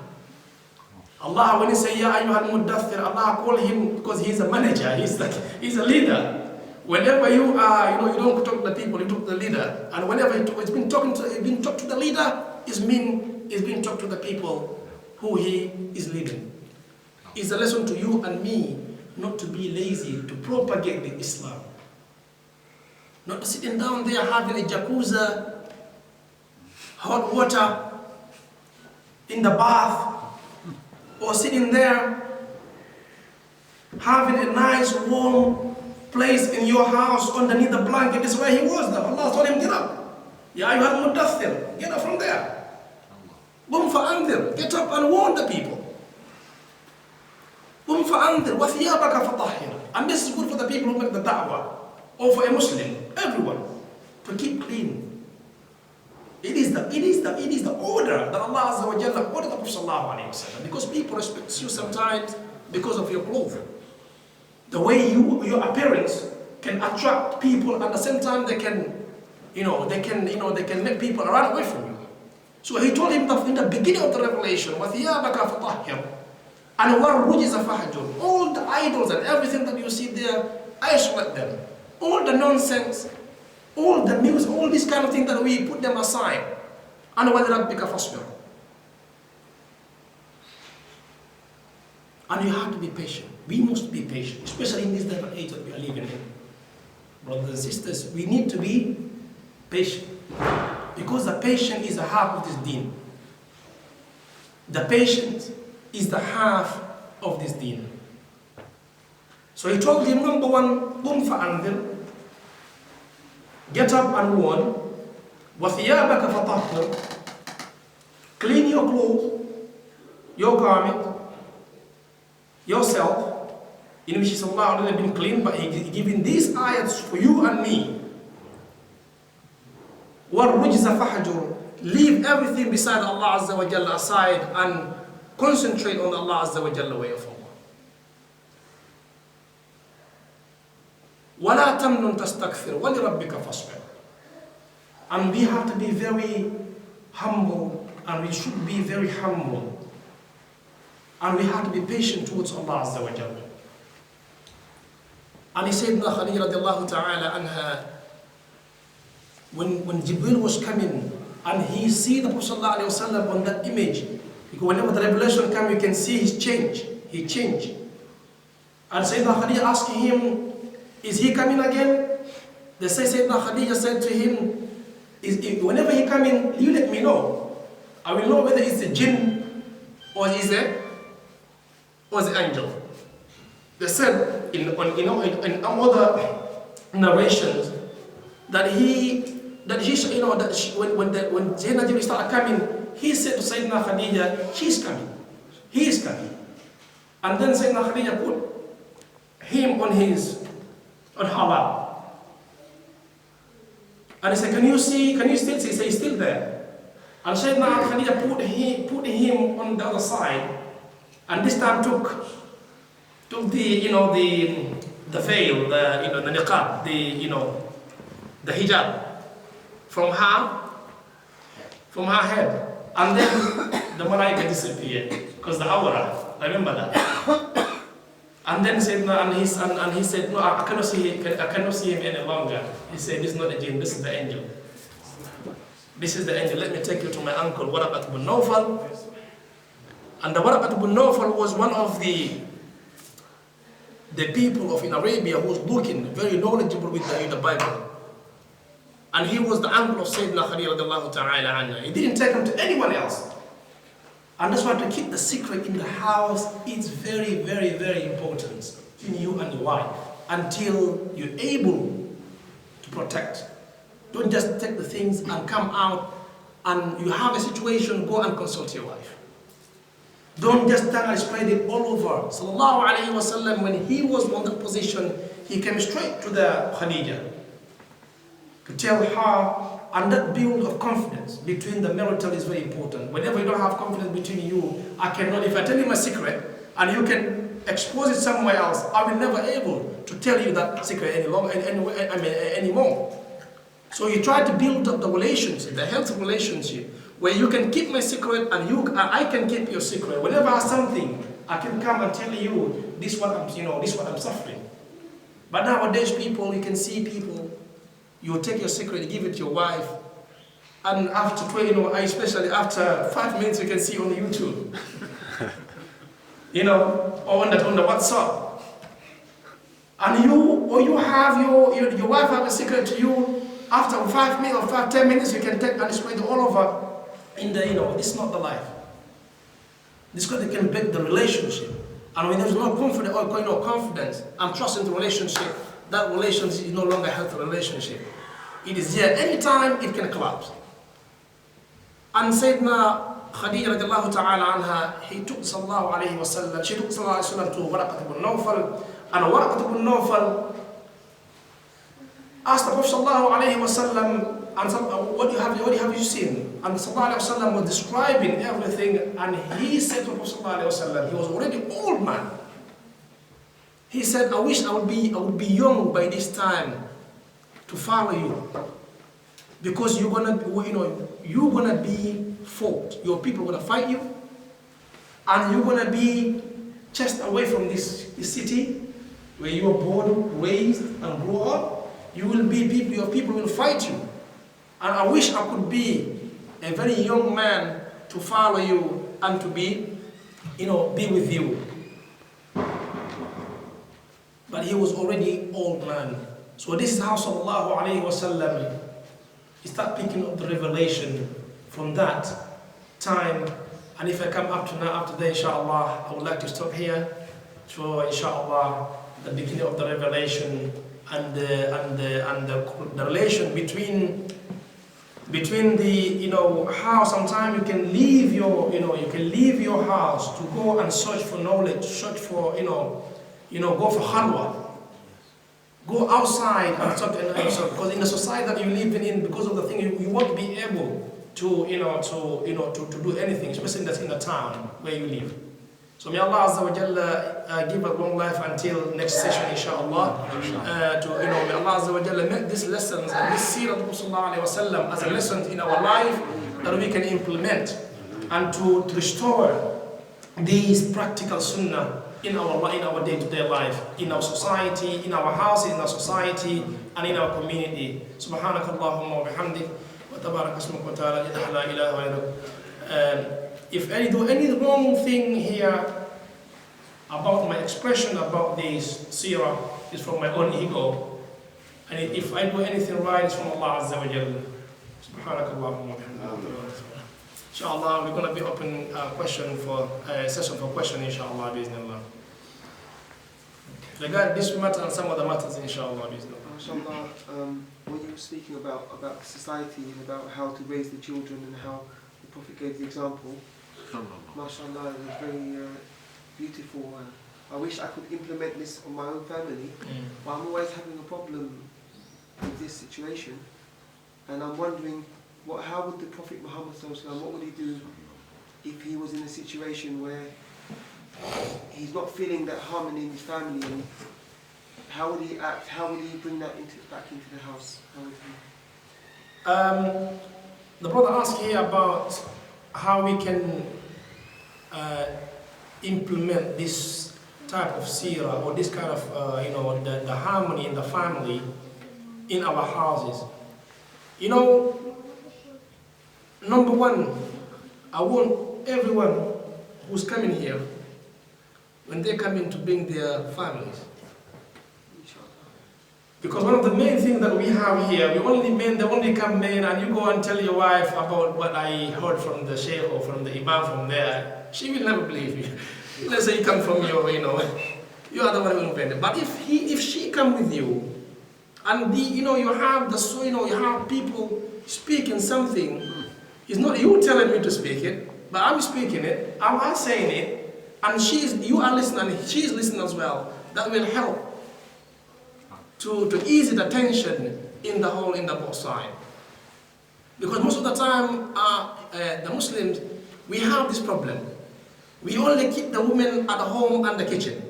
Allah, when he say Ya ayyuhal muddathir, Allah call him because he's a manager, he's a leader. Whenever you are, you don't talk to the people, you talk to the leader. And whenever it's been talked to the leader, is being talked to the people who he is leading. It's a lesson to you and me not to be lazy, to propagate the Islam. Not to sitting down there having a jacuzzi, hot water in the bath, or sitting there having a nice warm place in your house underneath the blanket. This is where he was now. Allah told him, get up. Ya ayyuhal muddathir, get up from there. Get up and warn the people. And this is good for the people who make the da'wah, or for a Muslim, everyone, to keep clean. It is the order that Allah Azza wa Jalla ordered the Prophet sallallahu alaihi wasallam, because people respect you sometimes because of your clothes. The way your appearance can attract people, at the same time they can make people run away from you. So he told him that in the beginning of the revelation, وَثِيَابَكَ فَطَهِّرْ and وَالرُّجِزَ فَهْجُرْ, all the idols and everything that you see there, isolate them. All the nonsense, all the music, all these kind of things that we put them aside. And وَلِرَبِّكَ فَاصْبِرْ. And you have to be patient. We must be patient, especially in this different age that we are living in. Brothers and sisters, we need to be patient. Because the patient is the half of this deen. The patient is the half of this deen. So he told him, number one, قُمْ فَأَنذِرْ, get up and warn. وَثِيَابَكَ فَطَهِّرْ, clean your clothes, your garment, yourself, in which is Allah already been clean, but He giving these ayats for you and me. وَالرُّجْزَ فَحْجُرْ, leave everything beside Allah Azza wa Jalla aside and concentrate on Allah Azza wa Jalla way of Allah. وَلَا تَمْنُنْ تَسْتَكْثِرْ وَلِرَبِّكَ فَاصْبِرْ. And we have to be very humble, and we should be very humble. And we have to be patient towards Allah Azza wa Jalla. And he said, Khadija radiallahu ta'ala anha, when Jibril was coming and he see the Prophet sallallahu alayhi wa sallam on that image, because whenever the revelation comes, you can see his change. He changed. And Sayyidina Khadija asked him, is he coming again? They say Sayyidina Khadija said to him, whenever he come in, you let me know. I will know whether it's a jinn or is the angel. They said in other narrations that when Sayyidina Jibreel started coming, he said to Sayyidina Khadija, she's coming. He is coming. And then Sayyidina Khadija put him on her lap. And he said, can you still see? He said, he's still there. And Sayyidina Khadija put him on the other side, and this time took the veil, the niqab, the hijab from her head. And then the malaika disappeared, because the aura, remember that. And then he said, no, I cannot see him any longer. He said, this is not a jinn, this is the angel. This is the angel. Let me take you to my uncle, Waraqat ibn Nawfal. And the Waraqat ibn Nawfal was one of the people in Arabia who was looking very knowledgeable with the Bible. And he was the uncle of Sayyidina Khadija radiallahu ta'ala anha. He didn't take him to anyone else. And that's why to keep the secret in the house is very, very, very important in you and your wife until you're able to protect. Don't just take the things and come out and you have a situation, go and consult your wife. Don't just stand and spread it all over. Sallallahu alayhi wa sallam, when he was in that position, he came straight to the Khadija to tell her. And that build of confidence between the marital is very important. Whenever you don't have confidence between you, if I tell you my secret and you can expose it somewhere else, I will never able to tell you that secret anymore. So you try to build up the relationship, the healthy relationship, where you can keep my secret and I can keep your secret. Whenever I have something, I can come and tell you this what I'm suffering. But nowadays you can see people. You take your secret, you give it to your wife, and after especially after 5 minutes, you can see on YouTube, or on the WhatsApp, and you have your wife have a secret to you. After 5 minutes or 10 minutes, you can take and spread it all over. This is not the life. This is can break the relationship, and when there's no confidence and trust in the relationship. That relationship is no longer a healthy relationship. It is there anytime it can collapse. And Sayyidina Khadija radiallahu ta'ala anha, she took sallallahu alayhi wa sallam to Waraqat ibn Nawfal, and Waraqat ibn Nawfal asked the Prophet sallallahu alayhi wa sallam, what have you seen? And sallallahu alayhi wa sallam was describing everything, and he said to the Prophet sallallahu alayhi wa sallam, he was already old man. He said, I wish I would be young by this time to follow you, because you're gonna be fought. Your people are gonna fight you, and you're gonna be chased away from this city where you were born, raised, and grew up. Your people will fight you, and I wish I could be a very young man to follow you and to be with you. but he was already old man. So this is how sallallahu alayhi wa sallam, he start picking up the revelation from that time. And if I come up to now, up to there, inshallah, I would like to stop here for, inshallah, the beginning of the revelation and the relation between the, you know, how sometimes you can leave your, you can leave your house to go and search for knowledge, search for, go for halwa. Go outside and start, because in the society that you live in, because of the thing, you won't be able to, to do anything, especially in the town where you live. So may Allah Azza wa Jalla give us long life until next session, inshallah. May Allah Azza wa Jalla make these lessons and this seerah of Sallallahu Alaihi Wasallam as a lesson in our life that we can implement and to restore these practical sunnah in our day-to-day life, in our society, in our houses, in our society, and in our community. Subhanakallahumma wa bihamdik wa tabarak asmuk wa ta'ala la ilaha illa. If I do any wrong thing here about my expression about this seerah, is from my own ego, and if I do anything right, it's from Allah Azza wa Jalla. Subhanakallahumma wa bihamdik. Inshallah, we're going to be open session for question, inshallah, bismillah. Regarding this matter and some other matters, inshallah, bismillah. Inshallah, when you were speaking about society and about how to raise the children and how the Prophet gave the example, mashallah, it was very beautiful. I wish I could implement this on my own family, but I'm always having a problem with this situation, and I'm wondering, how would the Prophet Muhammad Saido Djau, what would he do if he was in a situation where he's not feeling that harmony in his family, and how would he act? How would he bring that back into the house? The brother asked here about how we can implement this type of seerah or this kind of the harmony in the family in our houses. Number one, I want everyone who's coming here, when they come in, to bring their families. Because one of the main things that we have here, they only come in and you go and tell your wife about what I heard from the Sheikh or from the Imam from there, she will never believe you. Let's say you come from your, you are the one who invented. But if she come with you, and you have people speaking something, it's not you telling me to speak it, but I'm speaking it, I'm saying it, and you are listening, and she's listening as well. That will help to ease the tension in the both sides. Because most of the time, the Muslims, we have this problem. We only keep the women at home and the kitchen,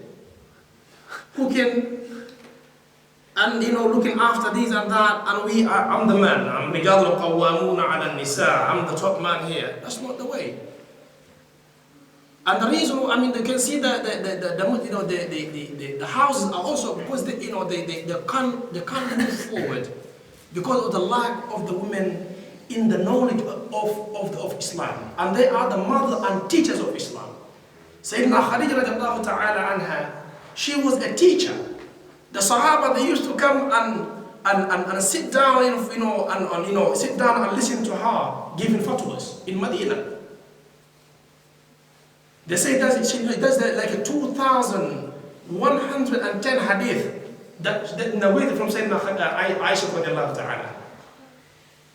cooking, and looking after this and that, and I'm the man. I'm rijalu qawwamuna 'ala an-nisa. I'm the top man here. That's not the way. And the reason, you can see the houses are also, because they can't move forward because of the lack of the women in the knowledge of Islam, and they are the mother and teachers of Islam. Sayyidina Khadija radiallahu ta'ala anha, she was a teacher. The Sahaba, they used to come and sit down, sit down and listen to her giving fatwas in Medina. They say that she does like a 2,110 hadith that narrated from Sayyidina Aisha radiallahu ta'ala.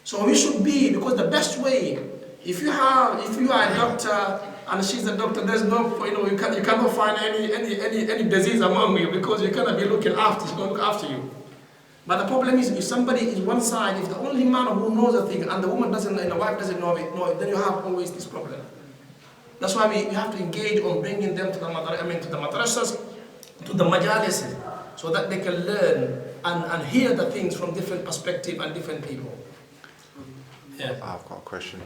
So we should be, because the best way, if you are a doctor and she's a doctor, there's no, you cannot find any disease among you, because you cannot be looking after, she's going to look after you. But the problem is, if somebody is one side, if the only man who knows a thing and the woman doesn't, and the wife doesn't know it, then you have always this problem. That's why we have to engage on bringing them to the madrasas, to the majalis, so that they can learn and hear the things from different perspectives and different people. Yeah. I've got a question.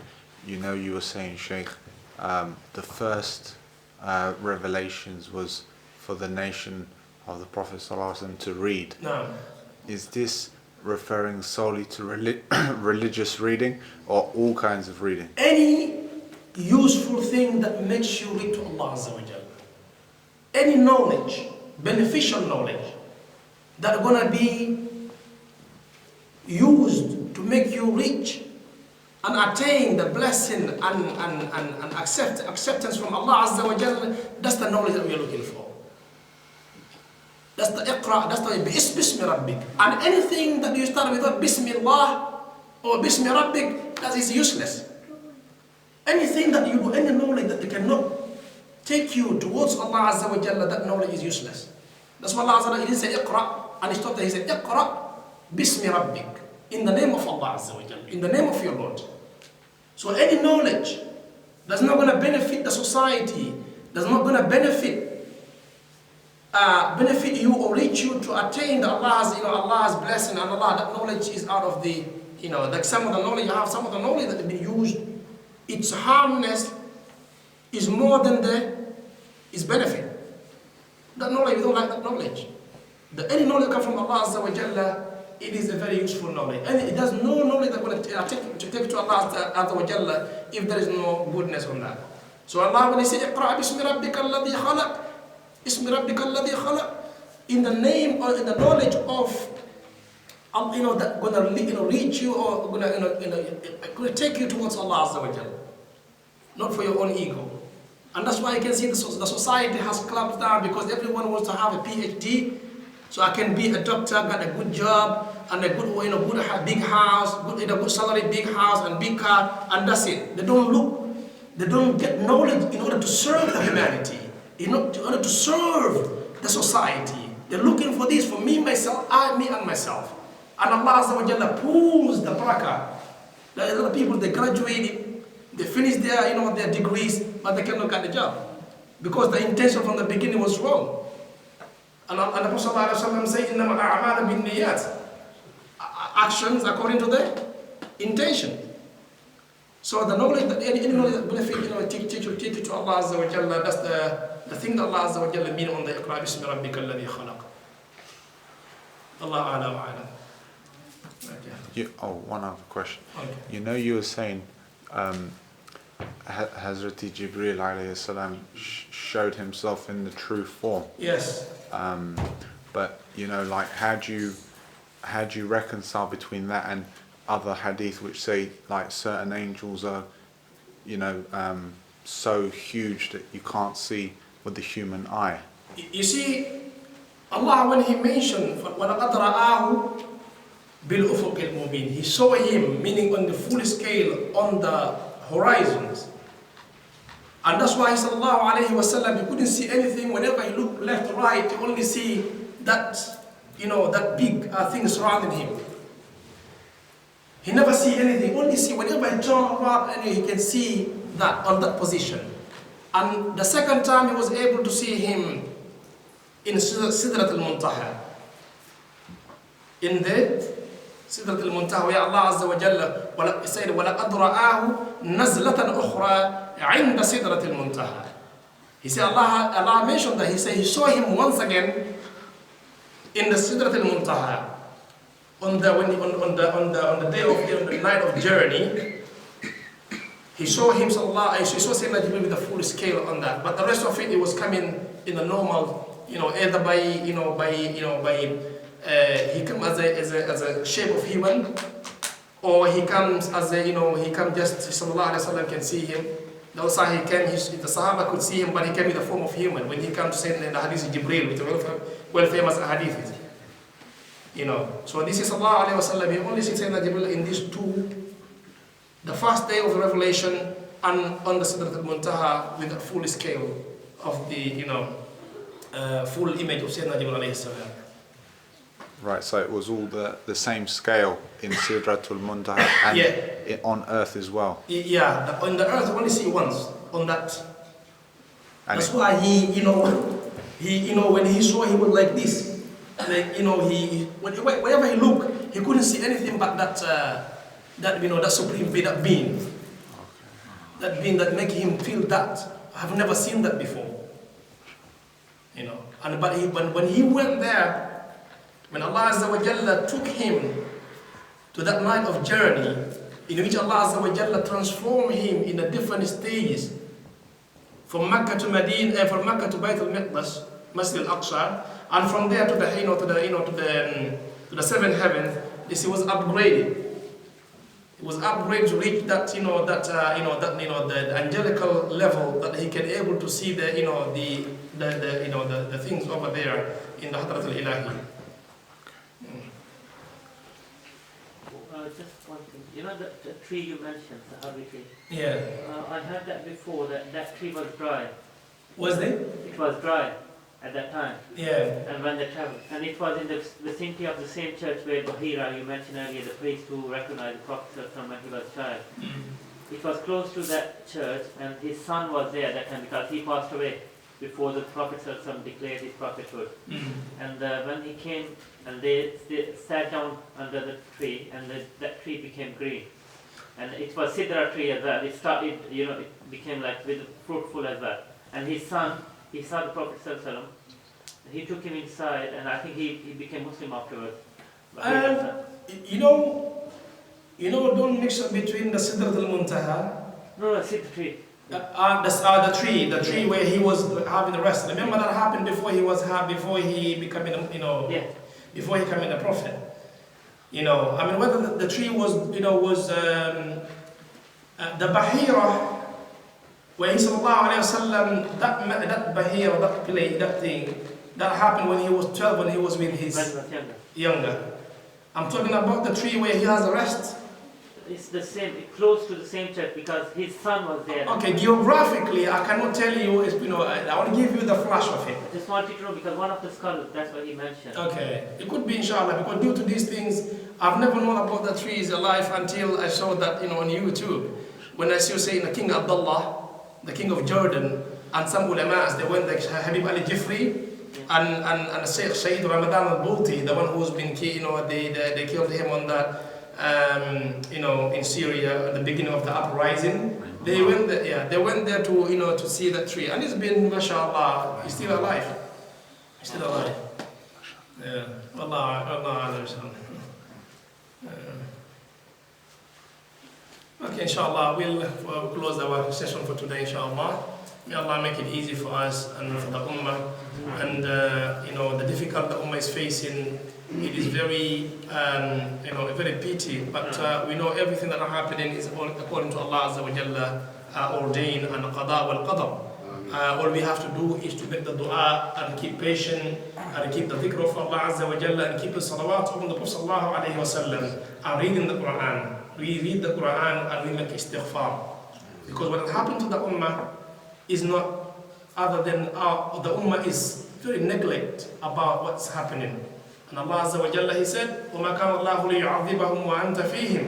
You were saying, Sheikh, the first revelations was for the nation of the Prophet ﷺ to read. No. Is this referring solely to religious reading, or all kinds of reading? Any useful thing that makes you read to Allah Azza wa Jalla. Any knowledge, beneficial knowledge, that are going to be used to make you rich and attain the blessing and acceptance from Allah Azza wa Jalla, that's the knowledge that we are looking for. That's the iqra, that's the bismi rabbik. And anything that you start with bismillah or bismi rabbik, that is useless. Anything that you do, any knowledge that cannot take you towards Allah Azza wa Jalla, that knowledge is useless. That's why Allah Azza wa Jalla, he didn't say iqra, and he stopped there, he said iqra bismi rabbik, in the name of Allah Azza wa Jalla, in the name of your Lord. So any knowledge that's not going to benefit the society, that's not going to benefit you or reach you to attain the Allah's blessing and Allah, that knowledge is out of the, like some of the knowledge you have, some of the knowledge that has been used, its harmness is more than its benefit. That knowledge, we don't like that knowledge. Any knowledge that comes from Allah Azza wa Jalla, it is a very useful knowledge. And it does no knowledge that will take to Allah Azza wa Jalla if there is no goodness on that. So Allah, when He says, "Iqra bismi rabbika alladhi khalaq," Ismi rabbika alladhi khalaq, in the name or in the knowledge of, that gonna reach you or gonna take you towards Allah Azza wa Jalla, not for your own ego. And that's why you can see the society has clamped down, because everyone wants to have a PhD, so I can be a doctor, got a good job and a good, good big house, good salary, big house and big car, and that's it. They don't get knowledge in order to serve the humanity, in order to serve the society. They're looking for this for me, myself, me and myself. And Allah Azza wa Jalla pulls the barakah. There are other people, they graduated, they finished their degrees, but they cannot get the job, because the intention from the beginning was wrong. And the Prophet ﷺ said, إِنَّمَا الْأَعْمَالُ بِالنِّيَّاتِ, actions according to the intention. So the knowledge that any knowledge that benefit, take you to Allah Azza wa Jalla, that's the thing that Allah Azza wa Jalla mean on the Iqra bismi rabbika alladhi khalaq. Allah a'la wa a'la. One other question. Okay. You were saying Hazrat Jibreel alayhi salam showed himself in the true form. Yes. But like how do you reconcile between that and other hadith which say like certain angels are so huge that you can't see with the human eye? You see, Allah, when He mentioned وَلَقَدْ رَآهُ بِالْأُفُقِ الْمُبِينِ, He saw Him, meaning on the full scale, on the horizons. And that's why sallallahu alayhi wa sallam, he couldn't see anything. Whenever he looked left or right, he only see that, that big thing surrounding him. He never see anything, only see whenever he turn around and he can see that on that position. And the second time he was able to see him in Sidrat al-Muntaha. In the Sidrat al-Muntaha, where Allah Azza wa Jalla said, وَلَقَدْ رَآهُ نَزْلَةً أُخْرَى عِنْدَ سِدْرَةِ الْمُنْتَهَى. He said, Allah mentioned that, He said He saw Him once again in the Sidrat al-Muntaha. On the day of the night of journey, He saw Him, he saw Sayyidina Jibreel with a full scale on that. But the rest of it was coming in a normal, either by He comes as a shape of human, or He comes as He comes just sallallahu alaihi wasallam can see Him. Also He came, the Sahaba could see Him, but He came in the form of human. When He comes to say in the hadith of Jibreel, which is well famous hadith. So this is sallallahu alaihi wasallam. He only sees Sayyidina Jibreel in these two, the first day of the revelation and on the Sidrat al-Muntaha with a full scale of the full image of Sayyidina Jibreel alayhi salam. Right, so it was all the same scale in Sidratul Muntaha and on earth as well. Yeah, on the earth you only see once on that. And that's why he when he saw, he was like this, like wherever he looked, he couldn't see anything but that supreme being, that being, that being that make him feel that I've never seen that before. But when he went there. When Allah Azza wa Jalla took him to that night of journey, in which Allah Azza wa Jalla transformed him in the different stages, from Makkah to Medina, from Makkah to Bayt al-Miqdas, Masjid al-Aqsa, and from there to the seventh heaven, this was upgraded. It was upgraded to reach that the angelical level that he can able to see the things over there in the Hadrat al-Ilahi. Just one thing. You know the tree you mentioned, the Harbi tree? Yeah. I heard that before, that tree was dry. Was it? It was dry at that time. Yeah. And when they traveled. And it was in the vicinity of the same church where Bahira, you mentioned earlier, the priest who recognized the Prophet when he was a child. It was close to that church, and his son was there at that time because he passed away before the Prophet declared his prophethood. And when he came, and they sat down under the tree, and that tree became green. And it was Sidra tree as well. It started, it became like with fruitful as well. And his son, he saw the Prophet ﷺ. He took him inside, and I think he became Muslim afterwards. Don't mix up between the Sidrat al-Muntaha. No, Sidra tree. The tree where he was having the rest. Remember that happened before he became before he became a prophet. Whether the tree was the Bahira, where he sallallahu alayhi wasallam, that Bahira, that thing, that happened when he was 12, when he was with his younger. I'm talking about the tree where he has the rest. It's the same, close to the same church because his son was there. Okay, geographically, I cannot tell you. I want to give you the flash of it. I just wanted to know because one of the scholars, that's what he mentioned. Okay, it could be inshallah, because due to these things, I've never known about the trees alive until I saw that on YouTube. When I see you saying the King Abdullah, the King of Jordan, and some ulamas, they went like Habib Ali Jifri, and Sheikh Sayyid Ramadan al-Bulti, the one who's been killed, they killed him on that. In Syria at the beginning of the uprising, they went there. They went there to see that tree, and it's been, mashallah, he's still alive. He's still alive. Yeah, Allah. Okay, inshallah, we'll close our session for today, inshallah. May Allah make it easy for us and for the ummah. And the difficult the ummah is facing, it is very, very pity. But we know everything that are happening is all according to Allah Azza wa Jalla ordained and qada wal qadar. All we have to do is to make the dua and keep patient and keep the dhikr of Allah Azza wa Jalla and keep the salawat on the Prophet sallallahu alayhi wa sallam and reading the Quran. We read the Quran and we make istighfar. Because what happened to the ummah is not other than the ummah is very neglect about what's happening. And Allah Azza wa Jalla, He said, وَمَا كَانَ اللَّهُ لِيُعَذِّبَهُمْ وَأَنْتَ فِيهِمْ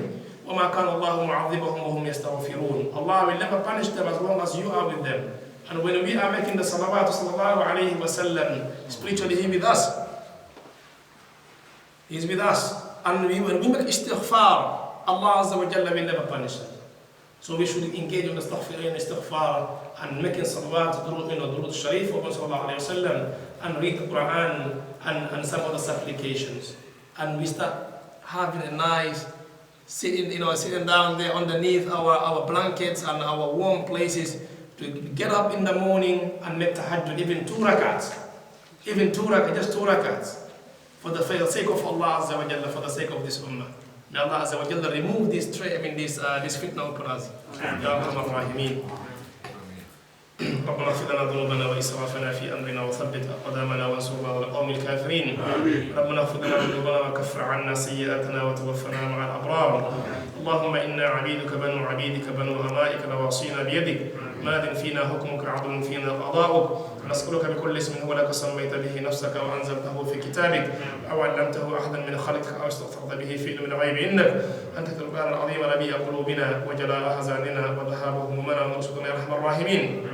وَمَا كَانَ اللَّهُ مُعَذِّبَهُمْ وَهُمْ يَسْتَغْفِرُونَ. Allah will never punish them as long as you are with them. And when we are making the salawat sallallahu alayhi wa sallam, spiritually He with us. He is with us. And when we make istighfar, Allah Azza wa Jalla will never punish us. So we should engage in istighfar and making salawat, durud sharif of sallallahu alayhi wa sallam, and read the Quran and some other supplications. And we start having a nice sitting down there underneath our blankets and our warm places to get up in the morning and make tahajjud, even 2 rakats. Even 2 rakats, just 2 rakats. For the sake of Allah Azza wa Jalla, for the sake of this ummah. May Allah Azza wa Jalla remove this fitna upon us. Ya Arhamar Rahimin. ربنا اغفر لنا ذنوبنا واسرافنا في امرنا وثبت اقدامنا وانصرنا على القوم الكافرين. ربنا اغفر لنا ذنوبنا وكفر عنا سيئاتنا وتوفنا مع الابرار. اللهم انا عبيدك بنو عبيدك بنو امائك نواصينا بيدك ماض فينا حكمك عدل فينا قضاؤك. نسألك بكل اسم هو لك سميت به نفسك وأنزلته في كتابك أو علمته أحدا من خلقك أو استغفرت به في علم الغيب إنك أنت القرآن العظيم ربيع قلوبنا وجلاء أحزاننا وذهاب همومنا وارزقنا يا أرحم الراحمين.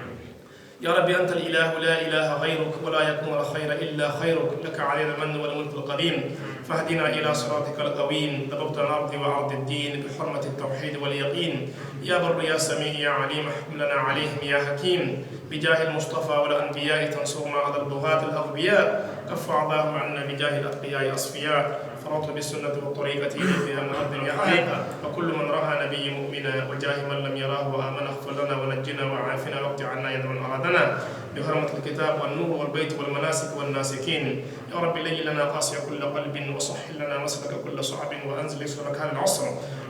يا ربي أنت الإله لا إله غيرك ولا يكون الخير إلا خيرك لك علينا المن والملك القديم فاهدنا إلى صراطك القويم ضبط الأرض وعرض الدين بحرمة التوحيد واليقين يا بر يا سميع يا عليم احكم لنا عليهم يا حكيم بجاه المصطفى والأنبياء تنصرنا على البغاة الأغبياء كف أعداءهم عنا بجاه الأتقياء أصفياء فرط بالسنة والطريقة إليك يا مرد يا حبيب وكل من رأى نبي مؤمن بنا وجاه من لم يراه وآمن اغفر لنا ونجنا وعافنا واقض عنا يد من أرادنا بحرمة الكتاب والنور والبيت والمناسك والناسكين. يا رب لي لنا قاسي كل قلب وصحح لنا مسلك كل صعب وأنزل يسر مكان العصر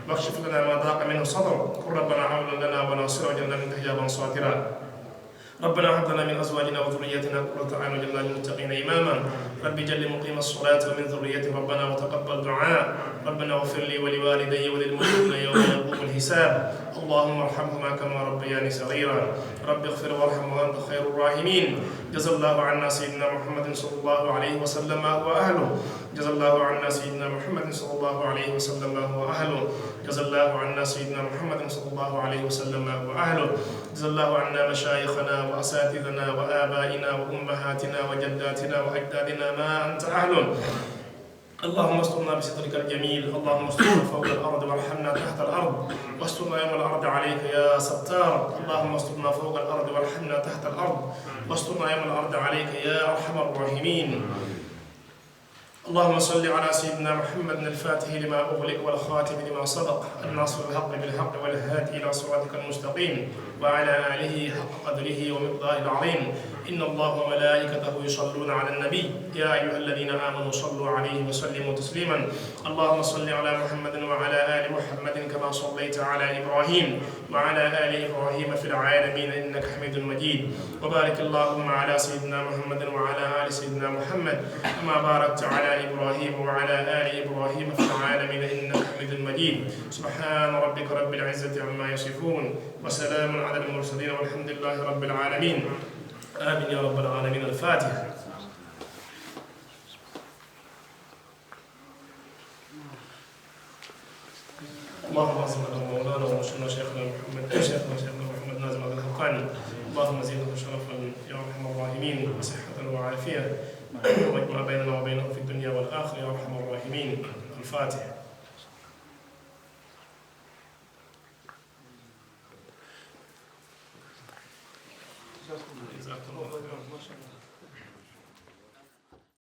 واكشف لنا ما ضاق منه صدر. كن ربنا عونا لنا وناصرا وجعلنا من حجابا ساترا. ربنا هب لنا من ازواجنا وذريتنا قرة اعين واجعلنا للمتقين اماما. رب جل مقيم الصلاة ومن ذريتي ربنا وتقبل دعاء. ربنا اغفر لي ولوالدي وللمؤمنين يوم يقوم الحساب. اللهم ارحمهما كما ربياني صغيرا. رب اغفر وارحم وانت خير الراحمين. جزا الله عنا سيدنا محمد صلى الله عليه وسلم هو اهله. جزا الله عنا سيدنا محمد صلى الله عليه وسلم هو اهله. جزا الله عنا سيدنا محمد صلى الله عليه وسلم هو اهله. جزا الله عنا مشايخنا واساتذتنا وابائنا وامهاتنا وجداتنا واجدادنا ما انت اهله. اللهم استرنا بسترك الجميل. اللهم استرنا فوق الارض وارحمنا تحت الارض واسترنا يوم الارض عليك يا ستار. اللهم استرنا فوق الارض وارحمنا تحت الارض واسترنا يوم الارض عليك يا ارحم الراحمين. اللهم صل على سيدنا محمد الفاتح لما أغلق والخاتم لما صدق الناصر الحق بالحق والهادي إلى صراطك المستقيم وعلى آله حق قدره ومقداره العظيم. إن الله وملائكته يصلون على النبي يا أيها الذين آمنوا صلوا عليه وسلموا تسليما. اللهم صل على محمد وعلى آل محمد كما صليت على إبراهيم وعلى آل إبراهيم في العالمين إنك حميد مجيد. وبارك اللهم على سيدنا محمد وعلى آل سيدنا محمد كما باركت على إبراهيم وعلى آل إبراهيم في العالمين إنك حميد مجيد. سبحان ربك رب العزة عما يصفون وسلام على المرسلين والحمد لله رب العالمين. آمين يا رب العالمين. الفاتحة. اللهم اعزنا مولانا ومرشدنا شيخنا محمد نازم الحقاني. اللهم زده شرفا يا ارحم الراحمين وصحة وعافية واجمع بيننا وبينه في الدنيا والآخرة يا ارحم الراحمين. الفاتحة. جزاكم الله خيرا. ما شاء الله.